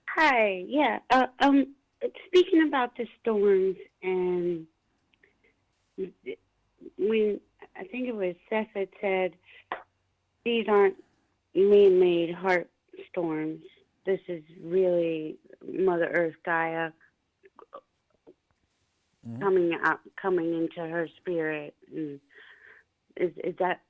Hi. Yeah. Speaking about the storms, and when I think it was Seth that said these aren't man-made heart storms. This is really Mother Earth, Gaia, coming into her spirit. And is that?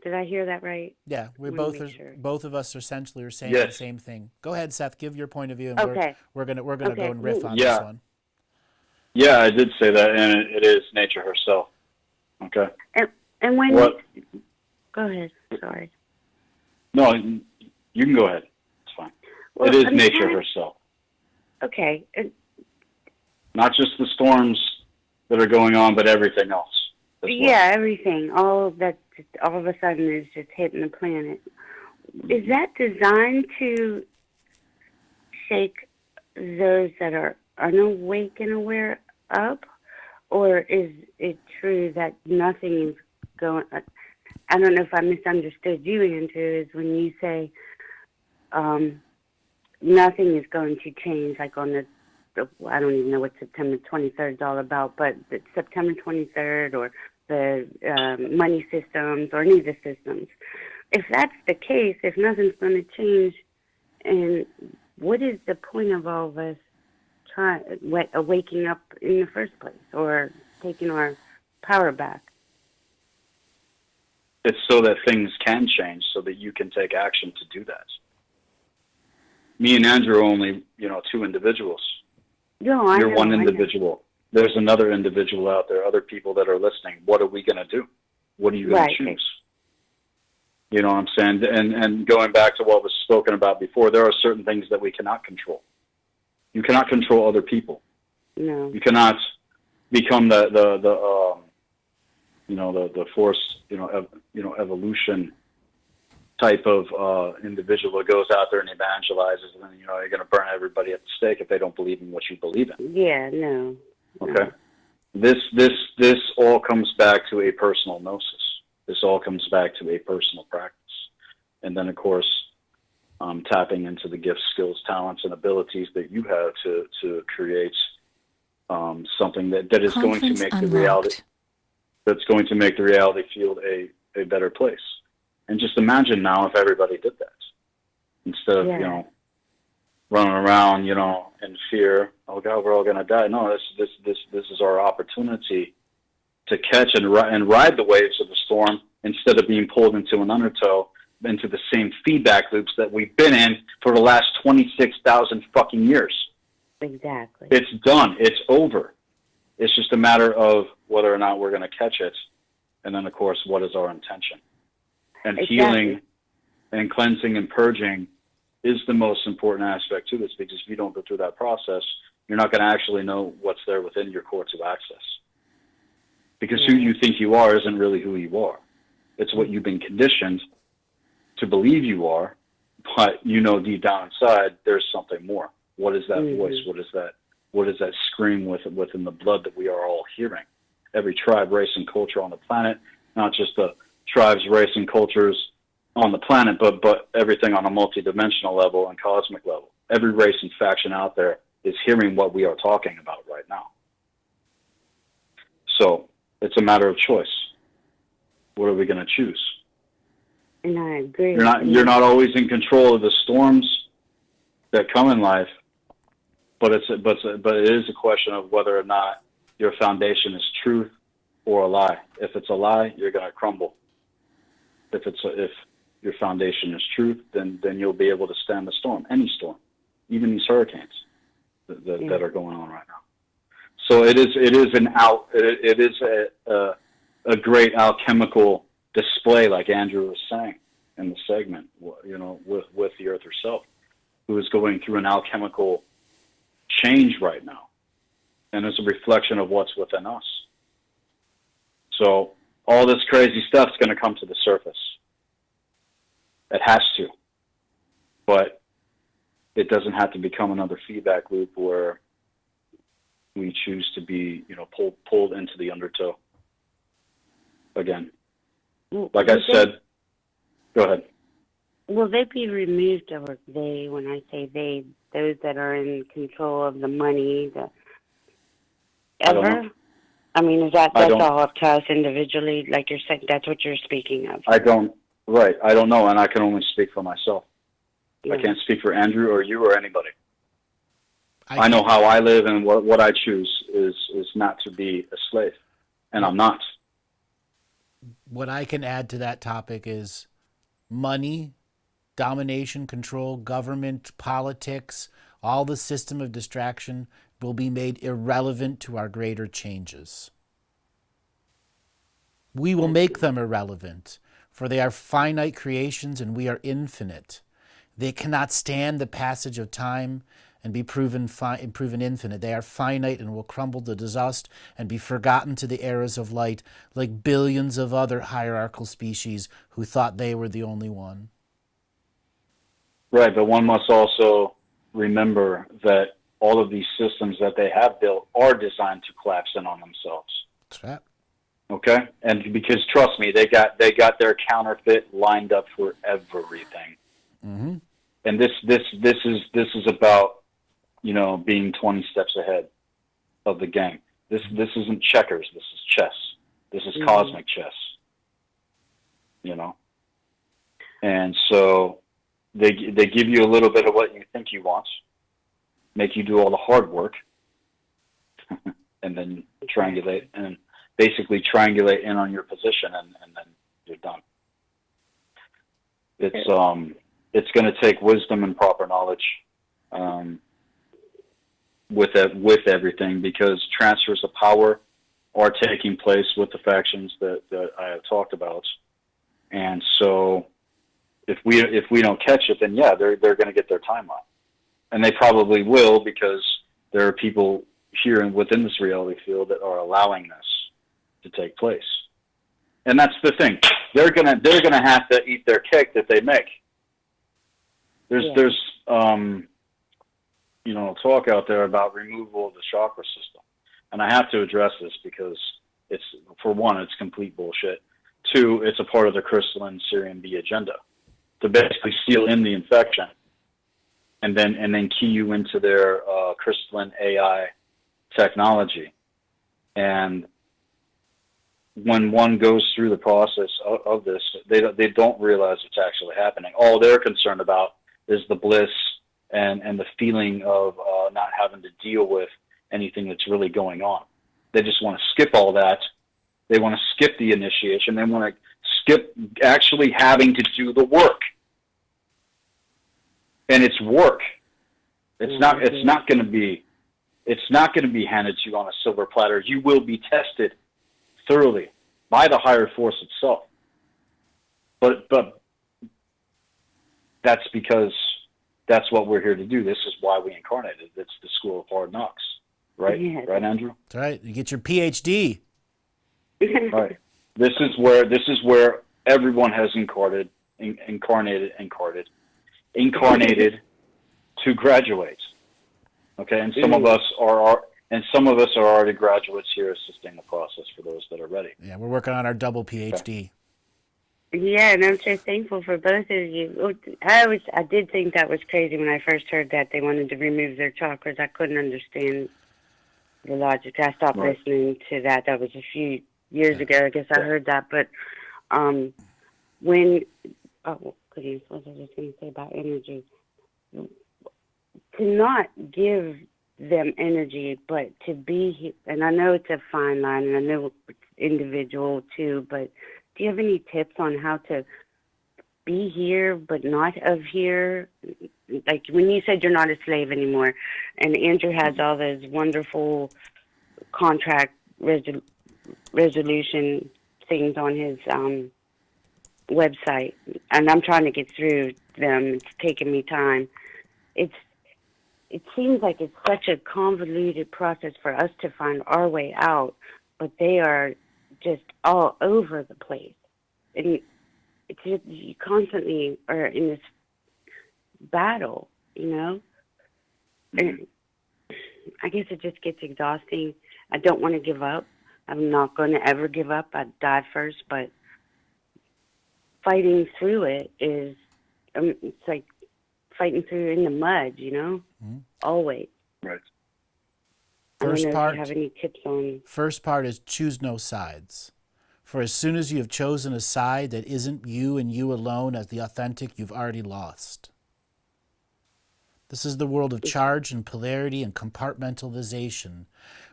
Did I hear that right? Yeah, both of us essentially are saying Yes. the same thing. Go ahead, Seth. Give your point of view, and Okay. we're gonna go and riff on Yeah. this one. Yeah, I did say that, and it is nature herself. Okay. And when What? go ahead. Sorry. No, you can go ahead. It's fine. Well, it is I'm nature trying- herself, Okay. not just the storms that are going on, but everything else. as well. Yeah, everything. All of that, all of a sudden, is just hitting the planet. Is that designed to shake those that are unawake and aware up, or is it true that nothing is going? I don't know if I misunderstood you, Andrew. Is when you say nothing is going to change, like on the I don't even know what September 23rd is all about, but the September 23rd or the money systems or any of the systems. If that's the case, if nothing's going to change, and what is the point of all of us waking up in the first place or taking our power back? It's so that things can change, so that you can take action to do that. Me and Andrew are only, two individuals. No, I You're know, one I know. individual. There's another individual out there, other people that are listening. What are we going to do? What are you going Right. to choose? You know what I'm saying? And going back to what was spoken about before, there are certain things that we cannot control. You cannot control other people. No. You cannot become the force, evolution type of individual that goes out there and evangelizes, and then, you're going to burn everybody at the stake if they don't believe in what you believe in. Yeah, no. Okay. This all comes back to a personal gnosis. This all comes back to a personal practice. And then, of course, tapping into the gifts, skills, talents, and abilities that you have to create something that is going to make the reality, that's going to make the reality field a better place. And just imagine now if everybody did that, instead of, running around, in fear. Oh God, we're all going to die. No, this is our opportunity to catch and ride the waves of the storm instead of being pulled into an undertow, into the same feedback loops that we've been in for the last 26,000 fucking years. Exactly. It's done. It's over. It's just a matter of whether or not we're going to catch it. And then, of course, what is our intention? And healing and cleansing and purging is the most important aspect to this, because if you don't go through that process, you're not going to actually know what's there within your courts of access. Because who you think you are isn't really who you are. It's what you've been conditioned to believe you are, but deep down inside there's something more. What is that voice? What is that scream within the blood that we are all hearing? Every tribe, race, and culture on the planet, not just the tribes, race, and cultures on the planet, but everything on a multidimensional level and cosmic level. Every race and faction out there is hearing what we are talking about right now. So it's a matter of choice. What are we going to choose? And I agree. You're not always in control of the storms that come in life, but it is a question of whether or not your foundation is truth or a lie. If it's a lie, you're going to crumble. If your foundation is truth, then you'll be able to stand the storm, any storm, even these hurricanes that are going on right now. So it is a great alchemical display, like Andrew was saying in the segment, with the Earth herself. who is going through an alchemical change right now. And it's a reflection of what's within us. So all this crazy stuff's going to come to the surface. It has to. But it doesn't have to become another feedback loop where we choose to be, pulled into the undertow again. Like I said, go ahead. Will they be removed, or they, when I say they, those that are in control of the money, ever? I mean, is that's all up to us individually, like you're saying, that's what you're speaking of? I don't know, and I can only speak for myself. Yeah. I can't speak for Andrew or you or anybody. I know how I live, and what I choose is not to be a slave, and I'm not. What I can add to that topic is money, domination, control, government, politics, all the system of distraction will be made irrelevant to our greater changes. We will make them irrelevant, for they are finite creations and we are infinite. They cannot stand the passage of time and be proven infinite. They are finite and will crumble to dust and be forgotten to the eras of light, like billions of other hierarchical species who thought they were the only one. Right, but one must also remember that all of these systems that they have built are designed to collapse in on themselves. That's right. Okay, and because trust me, they got their counterfeit lined up for everything. Mm-hmm. And this is about, being 20 steps ahead of the game. This isn't checkers. This is chess. This is cosmic chess. And so they give you a little bit of what you think you want, make you do all the hard work, and then triangulate in on your position, and then you're done. It's going to take wisdom and proper knowledge with everything, because transfers of power are taking place with the factions that I have talked about. And so if we don't catch it, then they're going to get their time on. And they probably will, because there are people here and within this reality field that are allowing this to take place. And that's the thing. They're gonna have to eat their cake that they make. There's talk out there about removal of the chakra system. And I have to address this because it's, for one, it's complete bullshit. Two, it's a part of the crystalline Syrian B agenda to basically seal in the infection and then key you into their crystalline AI technology. And when one goes through the process of this, they don't realize it's actually happening. All they're concerned about is the bliss and the feeling of not having to deal with anything that's really going on. They just want to skip all that. They want to skip the initiation. They want to skip actually having to do the work. And it's work. It's not going to be handed to you on a silver platter. You will be tested thoroughly by the higher force itself. But that's because that's what we're here to do. This is why we incarnated. It's the school of hard knocks, right? Yeah. Right, Andrew? That's right. You get your PhD. Right. This is where everyone has incarnated to graduate. Okay, and some of us are already graduates here, assisting the process for those that are ready. Yeah, we're working on our double PhD. Okay. Yeah, and I'm so thankful for both of you. I did think that was crazy when I first heard that they wanted to remove their chakras. I couldn't understand the logic. I stopped listening to that. That was a few years ago. I guess I heard that. But goodness, what was I just going to say about energy? To not give them energy, but to be here. And I know it's a fine line, and I know it's individual too, but do you have any tips on how to be here but not of here? Like when you said you're not a slave anymore, and Andrew has all those wonderful contract resolution things on his website, and I'm trying to get through them. It's taking me time. it seems like it's such a convoluted process for us to find our way out, but they are just all over the place. And it's just, you constantly are in this battle, you know? And I guess it just gets exhausting. I don't want to give up. I'm not going to ever give up. I'd die first, but fighting through it is, it's like fighting through in the mud, you know? Always. Right. First I don't know part, if you have any tips on... First part is choose no sides. For as soon as you have chosen a side that isn't you and you alone as the authentic, you've already lost. This is the world of charge and polarity and compartmentalization.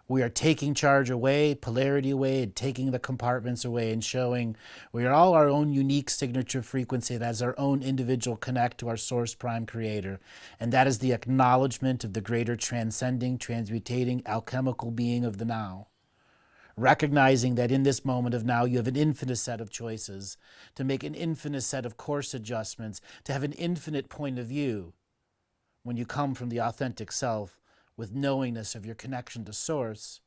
We are taking charge away, polarity away, and taking the compartments away and showing we are all our own unique signature frequency that has our own individual connect to our source prime creator. And that is the acknowledgement of the greater transcending, transmutating, alchemical being of the now. Recognizing that in this moment of now, you have an infinite set of choices, to make an infinite set of course adjustments, to have an infinite point of view when you come from the authentic self with knowingness of your connection to source.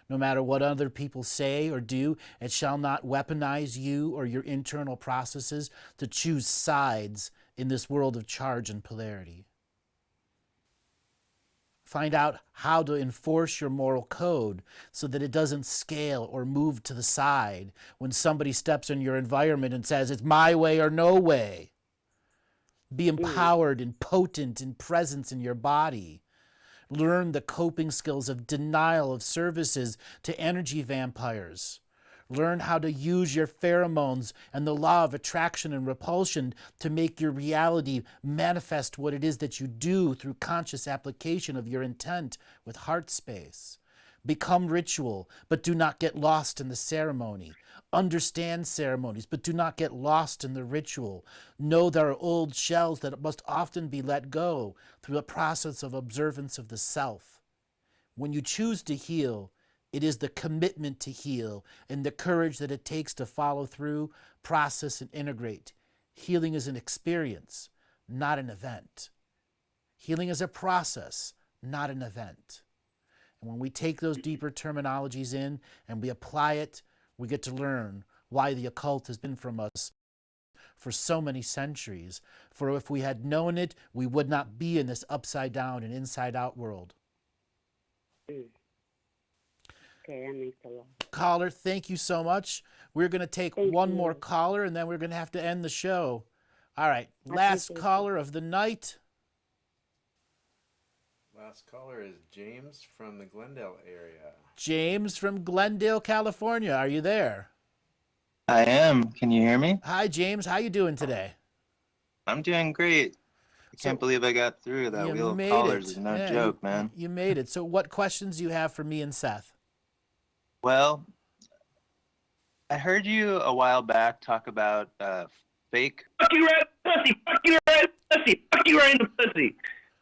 No matter what other people say or do, it shall not weaponize you or your internal processes to choose sides in this world of charge and polarity. Find out how to enforce your moral code so that it doesn't scale or move to the side when somebody steps in your environment and says, it's my way or no way. Be empowered and potent in presence in your body. Learn the coping skills of denial of services to energy vampires. Learn how to use your pheromones and the law of attraction and repulsion to make your reality manifest what it is that you do through conscious application of your intent with heart space. Become ritual, but do not get lost in the ceremony. Understand ceremonies, but do not get lost in the ritual. Know there are old shells that must often be let go through a process of observance of the self. When you choose to heal, it is the commitment to heal and the courage that it takes to follow through, process, and integrate. Healing is an experience, not an event. Healing is a process, not an event. And when we take those deeper terminologies in and we apply it, we get to learn why the occult has been from us for so many centuries. For if we had known it, we would not be in this upside down and inside out world. Okay, that makes a lot. Caller, thank you so much. We're going to take one more caller, and then we're going to have to end the show. All right, last caller of the night. Last caller is James from the Glendale area. James from Glendale, California. Are you there? I am. Can you hear me? Hi, James. How you doing today? I'm doing great. I can't believe I got through. That wheel of callers is no joke, man. You made it. So what questions do you have for me and Seth? Well, I heard you a while back talk about fake. Fuck you right in the pussy. Fuck you right in the pussy. Fuck you right in the pussy.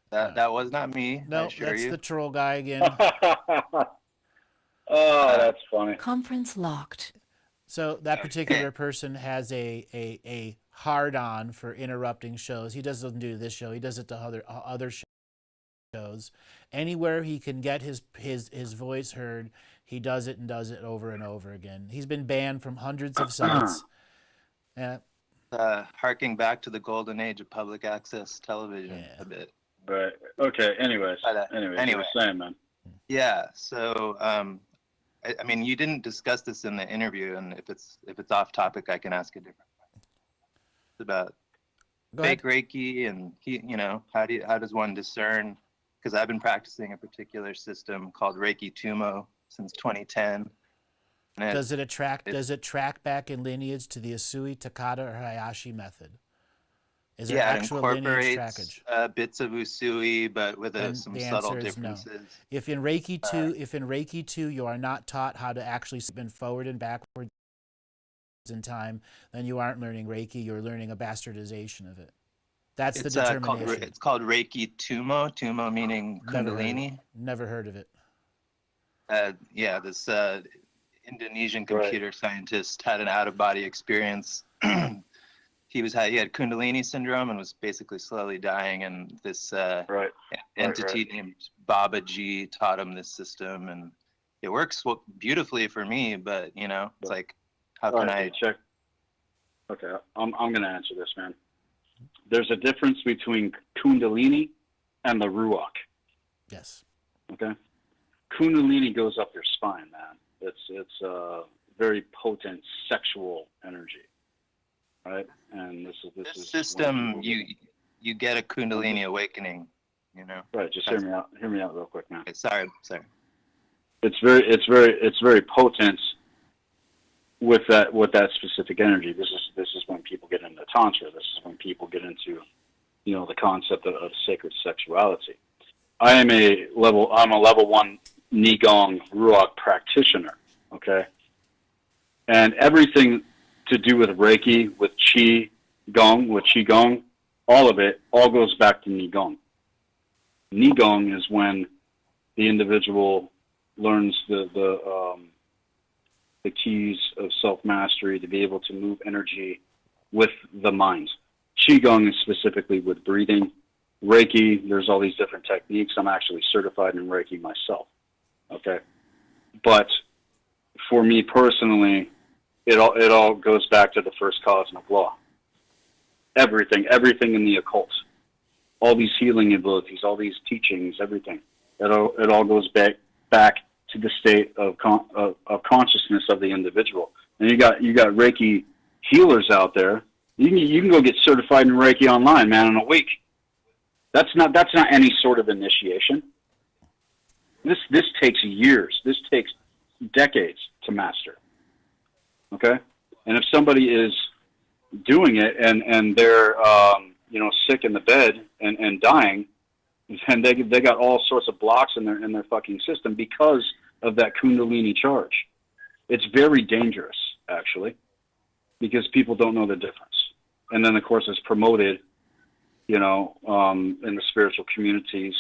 That was not me. No, I assure that's you. the troll guy again. Oh, that's funny. Conference locked. So that particular person has a hard-on for interrupting shows. He doesn't do this show. He does it to other shows. Anywhere he can get his voice heard, he does it and does it over and over again. He's been banned from hundreds of sites. Harking back to the golden age of public access television a bit. But okay. Anyways, anyway, you were saying, man. Yeah. So, I mean, you didn't discuss this in the interview, and if it's off topic, I can ask a different question. It's about fake Reiki, and how does one discern? Because I've been practicing a particular system called Reiki Tumo since 2010. Does it track back in lineage to the Usui, Takata, or Hayashi method? Is there actual lineage trackage? Bits of Usui, but with some subtle differences. No. If in Reiki 2 you are not taught how to actually spin forward and backwards in time, then you aren't learning Reiki. You're learning a bastardization of it. That's the determination. It's called Reiki Tumo. Tumo meaning Kundalini. Never heard of it. This Indonesian computer scientist had an out-of-body experience he had Kundalini syndrome and was basically slowly dying, and this entity named Baba G taught him this system, and it works beautifully for me. But it's like, how can I check? Okay, I'm going to answer this, man. There's a difference between Kundalini and the Ruach. Yes. Okay. Kundalini goes up your spine, man. It's a very potent sexual energy, right? And this is system. You get a Kundalini awakening, Right. Just hear me out. Hear me out real quick, man. Okay, sorry. It's very potent with that specific energy. This is when people get into tantra. This is when people get into, the concept of sacred sexuality. I'm a level 1 Nigong Ruach practitioner. Okay, and everything to do with Reiki, with Qigong, all of it goes back to Nigong. Nigong is when the individual learns the keys of self-mastery to be able to move energy with the mind. Qigong is specifically with breathing. Reiki, there's all these different techniques. I'm actually certified in Reiki myself. Okay? But for me personally, it all goes back to the first cosmic law. Everything in the occult. All these healing abilities, all these teachings, everything. It all goes back to the state of consciousness of the individual. And you got Reiki healers out there. You can go get certified in Reiki online, man, in a week. That's not any sort of initiation. This takes years. This takes decades to master. Okay? And if somebody is doing it and they're sick in the bed and dying, and they got all sorts of blocks in their fucking system because of that Kundalini charge. It's very dangerous, actually, because people don't know the difference. And then, of course, it's promoted, in the spiritual communities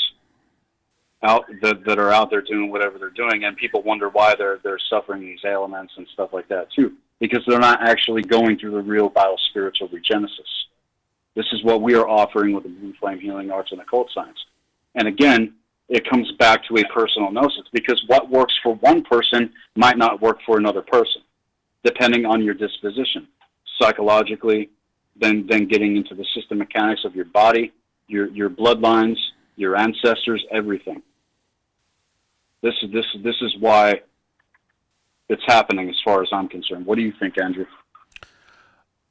that are out there doing whatever they're doing, and people wonder why they're suffering these ailments and stuff like that too, because they're not actually going through the real biospiritual regenesis. This is what we are offering with the Blue Flame Healing Arts and Occult Science. And again, it comes back to a personal gnosis, because what works for one person might not work for another person, depending on your disposition, psychologically, then getting into the system mechanics of your body, your bloodlines, your ancestors, everything. This is why it's happening, as far as I'm concerned. What do you think, Andrew?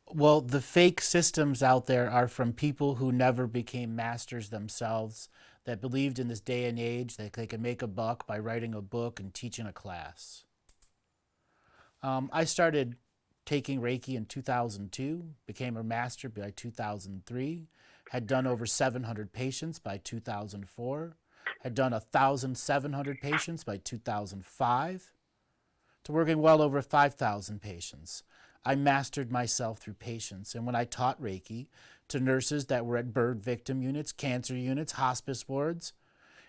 Well, the fake systems out there are from people who never became masters themselves, that believed in this day and age that they could make a buck by writing a book and teaching a class. I started taking Reiki in 2002, became a master by 2003, had done over 700 patients by 2004, had done 1,700 patients by 2005, to working well over 5,000 patients. I mastered myself through patients. And when I taught Reiki to nurses that were at bird victim units, cancer units, hospice wards,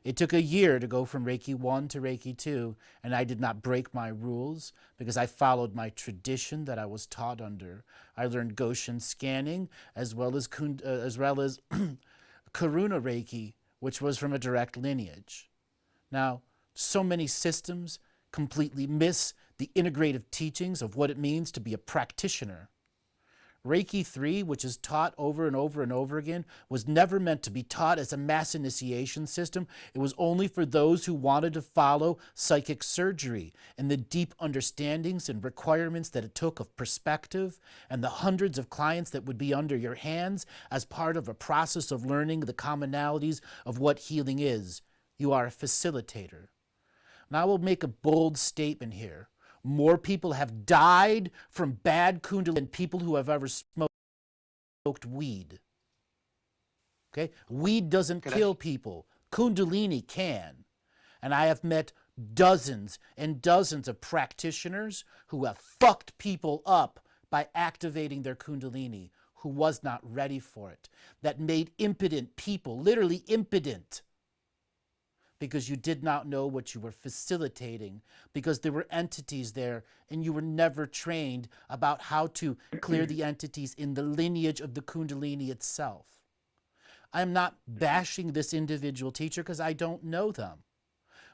it took a year to go from Reiki 1 to Reiki 2, and I did not break my rules because I followed my tradition that I was taught under. I learned Goshen scanning as well as Karuna Reiki, which was from a direct lineage. Now, so many systems completely miss the integrative teachings of what it means to be a practitioner. Reiki 3, which is taught over and over and over again, was never meant to be taught as a mass initiation system. It was only for those who wanted to follow psychic surgery and the deep understandings and requirements that it took of perspective, and the hundreds of clients that would be under your hands as part of a process of learning the commonalities of what healing is. You are a facilitator. Now I will make a bold statement here. More people have died from bad Kundalini than people who have ever smoked weed. Okay? Weed doesn't kill people. Kundalini can. And I have met dozens and dozens of practitioners who have fucked people up by activating their Kundalini, who was not ready for it, that made impotent people, literally impotent, because you did not know what you were facilitating, because there were entities there and you were never trained about how to clear the entities in the lineage of the Kundalini itself. I'm not bashing this individual teacher because I don't know them.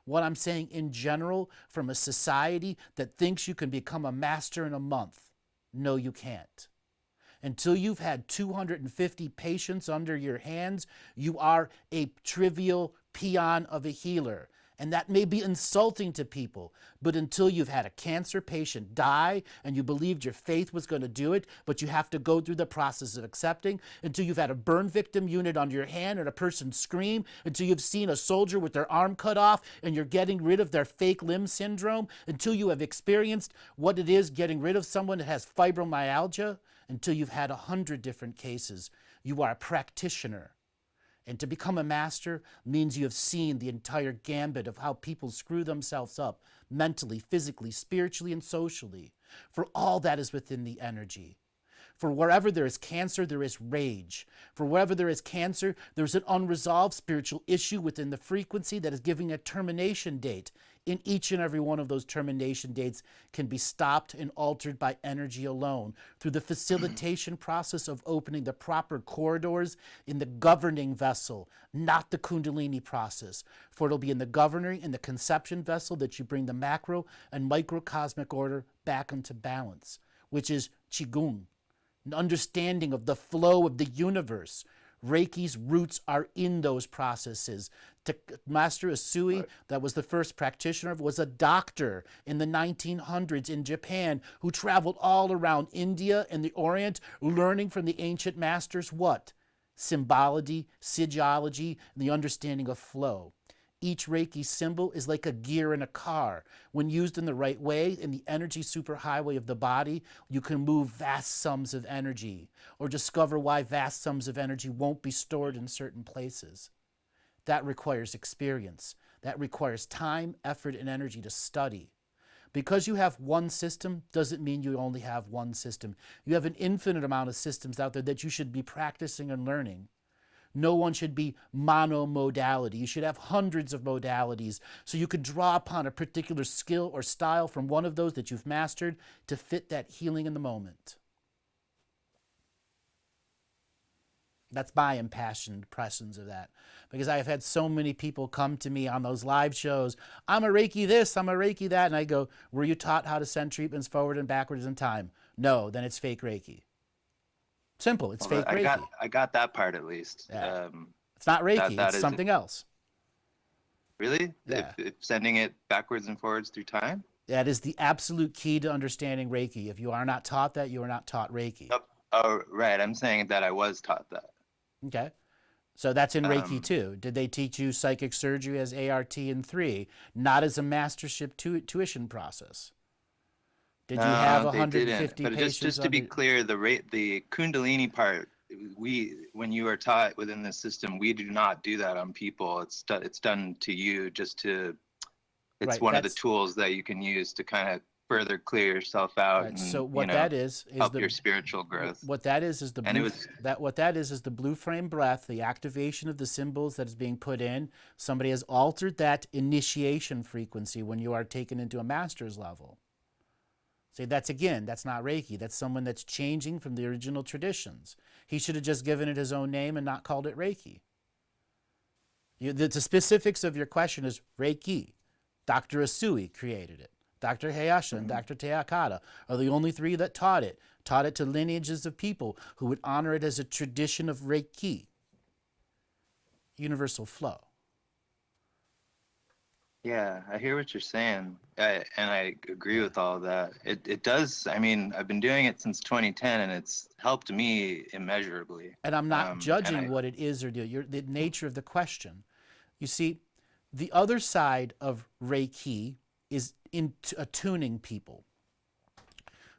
What I'm saying in general, from a society that thinks you can become a master in a month, no, you can't. Until you've had 250 patients under your hands, you are a trivial peon of a healer. And that may be insulting to people, but until you've had a cancer patient die and you believed your faith was going to do it, but you have to go through the process of accepting, until you've had a burn victim unit under your hand and a person scream, until you've seen a soldier with their arm cut off and you're getting rid of their fake limb syndrome, until you have experienced what it is getting rid of someone that has fibromyalgia, until you've had 100 different cases, you are a practitioner. And to become a master means you have seen the entire gambit of how people screw themselves up mentally, physically, spiritually, and socially. For all that is within the energy. For wherever there is cancer, there is rage. For wherever there is cancer, there's an unresolved spiritual issue within the frequency that is giving a termination date. In each and every one of those termination dates can be stopped and altered by energy alone through the facilitation process of opening the proper corridors in the governing vessel, not the Kundalini process. For it'll be in the governing and the conception vessel that you bring the macro and microcosmic order back into balance, which is Qigong, an understanding of the flow of the universe. Reiki's roots are in those processes. Master Usui, that was the first practitioner, was a doctor in the 1900s in Japan who traveled all around India and the Orient, learning from the ancient masters what? Symbology, sigilology, and the understanding of flow. Each Reiki symbol is like a gear in a car. When used in the right way, in the energy superhighway of the body, you can move vast sums of energy or discover why vast sums of energy won't be stored in certain places. That requires experience. That requires time, effort, and energy to study. Because you have one system doesn't mean you only have one system. You have an infinite amount of systems out there that you should be practicing and learning. No one should be monomodality. You should have hundreds of modalities so you could draw upon a particular skill or style from one of those that you've mastered to fit that healing in the moment. That's my impassioned impressions of that. Because I have had so many people come to me on those live shows, I'm a Reiki this, I'm a Reiki that, and I go, were you taught how to send treatments forward and backwards in time? No, then it's fake Reiki. Simple, it's fake Reiki. I got that part at least. Yeah. It's not Reiki, it's something else. Really? Yeah. If sending it backwards and forwards through time? That is the absolute key to understanding Reiki. If you are not taught that, you are not taught Reiki. Oh, right. I'm saying that I was taught that. Okay. So that's in Reiki too. Did they teach you psychic surgery as ART in 3, not as a mastership tuition process? Did you have 150 but patients? Just to be clear, the Kundalini part, when you are taught within the system, we do not do that on people. It's done to you just to. It's right, one of the tools that you can use to kind of further clear yourself out. Right, and, so what that is help your spiritual growth. What that is the blue, what that is the blue flame breath, the activation of the symbols that is being put in. Somebody has altered that initiation frequency when you are taken into a master's level. See, that's not Reiki. That's someone that's changing from the original traditions. He should have just given it his own name and not called it Reiki. The specifics of your question is Reiki. Dr. Usui created it. Dr. Hayasha and Dr. Teakata are the only 3 that taught it to lineages of people who would honor it as a tradition of Reiki. Universal flow. Yeah, I hear what you're saying, and I agree with all that. It does. I mean, I've been doing it since 2010, and it's helped me immeasurably. And I'm not judging what it is or do. The nature of the question. You see, the other side of Reiki is in attuning people.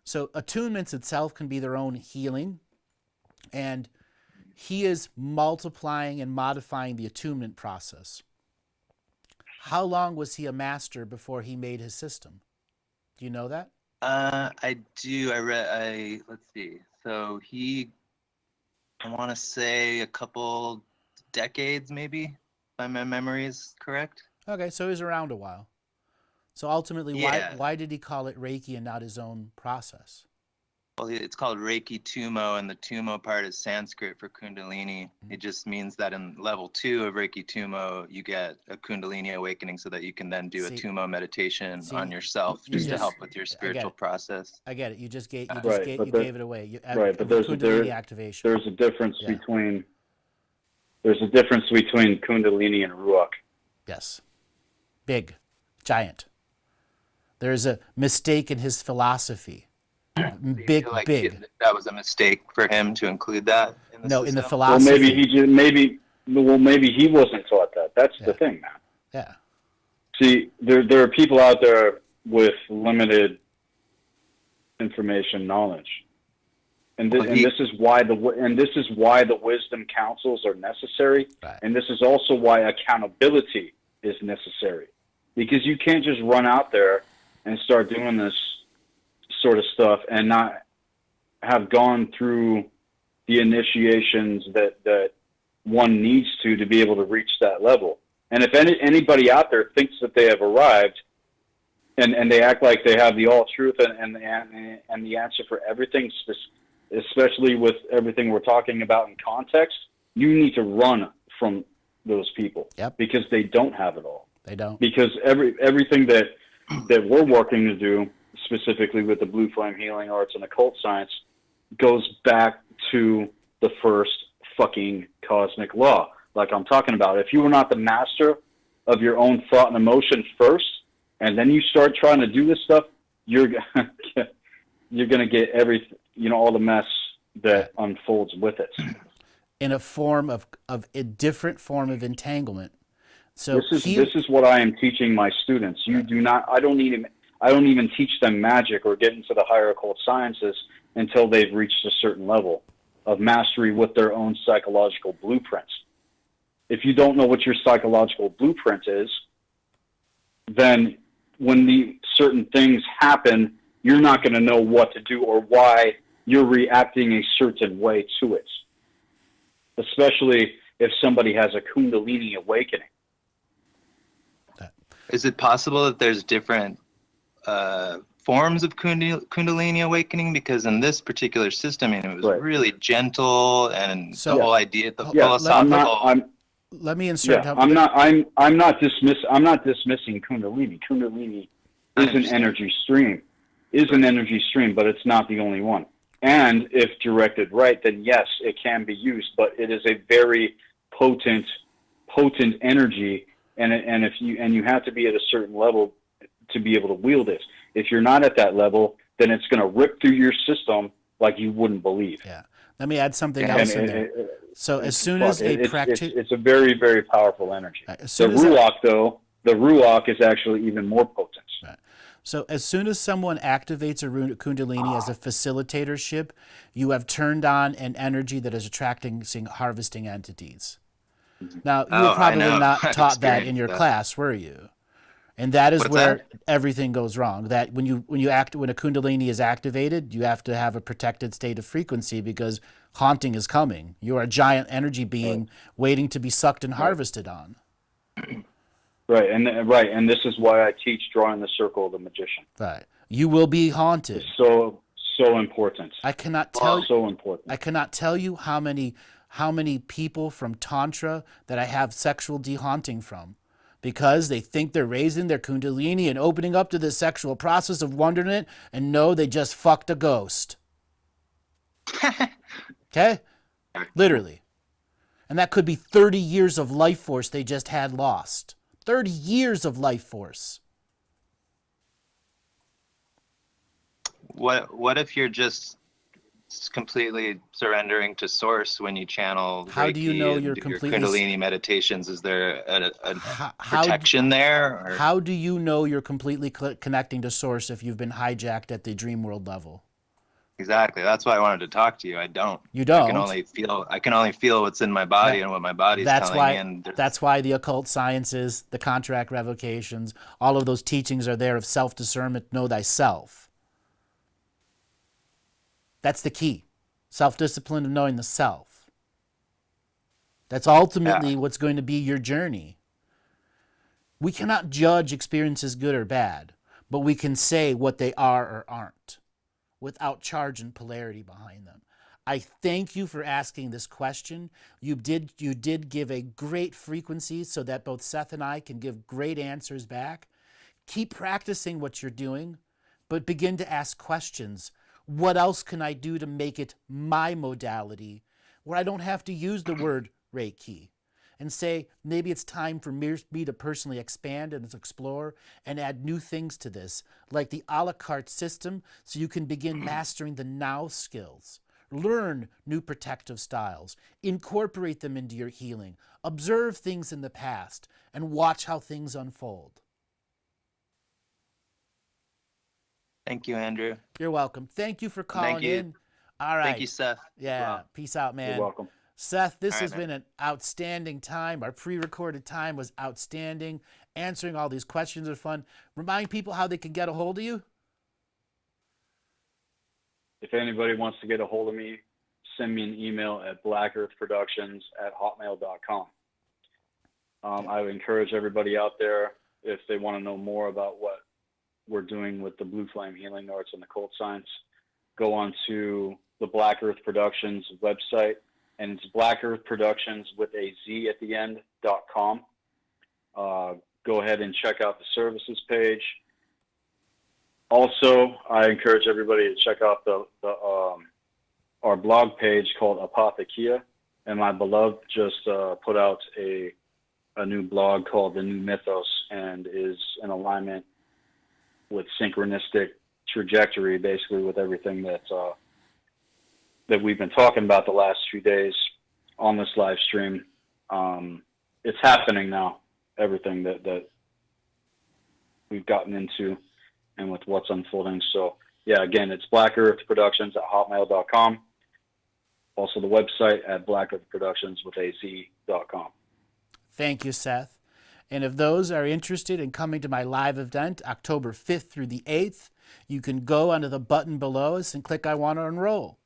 So attunements itself can be their own healing, and he is multiplying and modifying the attunement process. How long was he a master before he made his system? Do you know that? I do. Let's see. So I want to say a couple decades, maybe, if my memory is correct. Okay, so he was around a while. So ultimately, Yeah. why did he call it Reiki and not his own process? Well, it's called Reiki Tumo, and the Tumo part is Sanskrit for Kundalini. It just means that in level 2 of Reiki Tumo, you get a Kundalini awakening so that you can then do a Tumo meditation on yourself just to help with your spiritual process. I get it. You just gave it away. But there's Kundalini activation. There's a difference between Kundalini and Ruach. Yes. Big. Giant. There's a mistake in his philosophy. Big. That was a mistake for him to include that in the system? In the philosophy. Well, maybe he wasn't taught that. That's the thing, man. Yeah. See, there are people out there with limited information knowledge, and this is why the wisdom councils are necessary, and this is also why accountability is necessary, because you can't just run out there and start doing this sort of stuff and not have gone through the initiations that one needs to be able to reach that level. And if anybody out there thinks that they have arrived and they act like they have the all truth and the answer for everything, especially with everything we're talking about in context, you need to run from those people. Yep. Because they don't have it all. They don't. Because everything that we're working to do, specifically with the blue flame healing arts and occult science, goes back to the first fucking cosmic law. Like I'm talking about, if you were not the master of your own thought and emotion first, and then you start trying to do this stuff, you're gonna get all the mess that unfolds with it. In a form of a different form of entanglement. So this is what I am teaching my students. You do not. I don't even teach them magic or get into the higher occult sciences until they've reached a certain level of mastery with their own psychological blueprints. If you don't know what your psychological blueprint is, then when the certain things happen, you're not going to know what to do or why you're reacting a certain way to it. Especially if somebody has a Kundalini awakening. Is it possible that there's different forms of Kundalini awakening? Because in this particular system, it was really gentle, and the whole idea, the philosophical. Let me insert. I'm not dismissing Kundalini. Kundalini is an energy stream. But it's not the only one. And if directed right, then yes, it can be used. But it is a very potent energy, and you have to be at a certain level to be able to wield it. If you're not at that level, then it's going to rip through your system like you wouldn't believe. Yeah. Let me add something else in there. So as soon as a practitioner... It's a very, very powerful energy. The Ruach is actually even more potent. Right. So as soon as someone activates a Kundalini as a facilitatorship, you have turned on an energy that is attracting, harvesting entities. Now, you were probably not taught that in your class, were you? And that is everything goes wrong. That when a Kundalini is activated, you have to have a protected state of frequency because haunting is coming. You are a giant energy being waiting to be sucked and harvested on. Right, and this is why I teach drawing the circle of the magician. Right, you will be haunted. It's so important. I cannot tell. So important. I cannot tell you how many people from Tantra that I have sexual dehaunting from. Because they think they're raising their Kundalini and opening up to the sexual process of wonderment, and no, they just fucked a ghost. Okay? Literally. And that could be 30 years of life force they just had lost. 30 years of life force. What if you're just completely surrendering to source when you channel how Reiki do you know you're your completely Kundalini meditations? Is there a protection there? Or? How do you know you're completely connecting to source if you've been hijacked at the dream world level? Exactly. That's why I wanted to talk to you. I don't. You don't. I can only feel what's in my body and what my body's telling me. That's why the occult sciences, the contract revocations, all of those teachings are there of self-discernment, know thyself. That's the key. Self-discipline of knowing the self. That's ultimately what's going to be your journey. We cannot judge experiences good or bad, but we can say what they are or aren't without charge and polarity behind them. I thank you for asking this question. You did give a great frequency so that both Seth and I can give great answers back. Keep practicing what you're doing, but begin to ask questions. What else can I do to make it my modality where I don't have to use the word Reiki? And say, maybe it's time for me to personally expand and explore and add new things to this, like the a la carte system, so you can begin mastering the now skills. Learn new protective styles, incorporate them into your healing, observe things in the past, and watch how things unfold. Thank you, Andrew. You're welcome. Thank you for calling in. All right. Thank you, Seth. Yeah. Peace out, man. You're welcome. Seth, this has been an outstanding time. Our pre-recorded time was outstanding. Answering all these questions are fun. Remind people how they can get a hold of you. If anybody wants to get a hold of me, send me an email at blackearthproductions@hotmail.com. I would encourage everybody out there, if they want to know more about what we're doing with the Blue Flame Healing Arts and Occult Science, go on to the Black Earth Productions website, and it's Black Earth Productions with a Z at the end.com. Go ahead and check out the services page. Also, I encourage everybody to check out our blog page called Apothekia, and my beloved just put out a new blog called The New Mythos, and is in alignment with synchronistic trajectory, basically with everything that we've been talking about the last few days on this live stream. It's happening now, everything that we've gotten into and with what's unfolding. So yeah, again, it's blackearthproductions@hotmail.com. Also the website at blackearthproductions.com. Thank you, Seth. And if those are interested in coming to my live event, October 5th through the 8th, you can go under the button below us and click I want to enroll.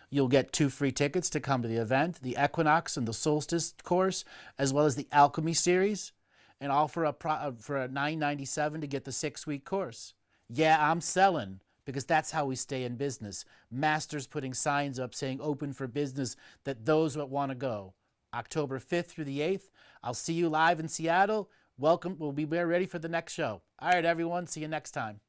You'll get 2 free tickets to come to the event, the Equinox and the Solstice course, as well as the Alchemy series, and all for a $9.97 to get the 6-week course. Yeah, I'm selling, because that's how we stay in business. Masters putting signs up saying open for business, that those that want to go. October 5th through the 8th. I'll see you live in Seattle. Welcome. We'll be ready for the next show. All right, everyone. See you next time.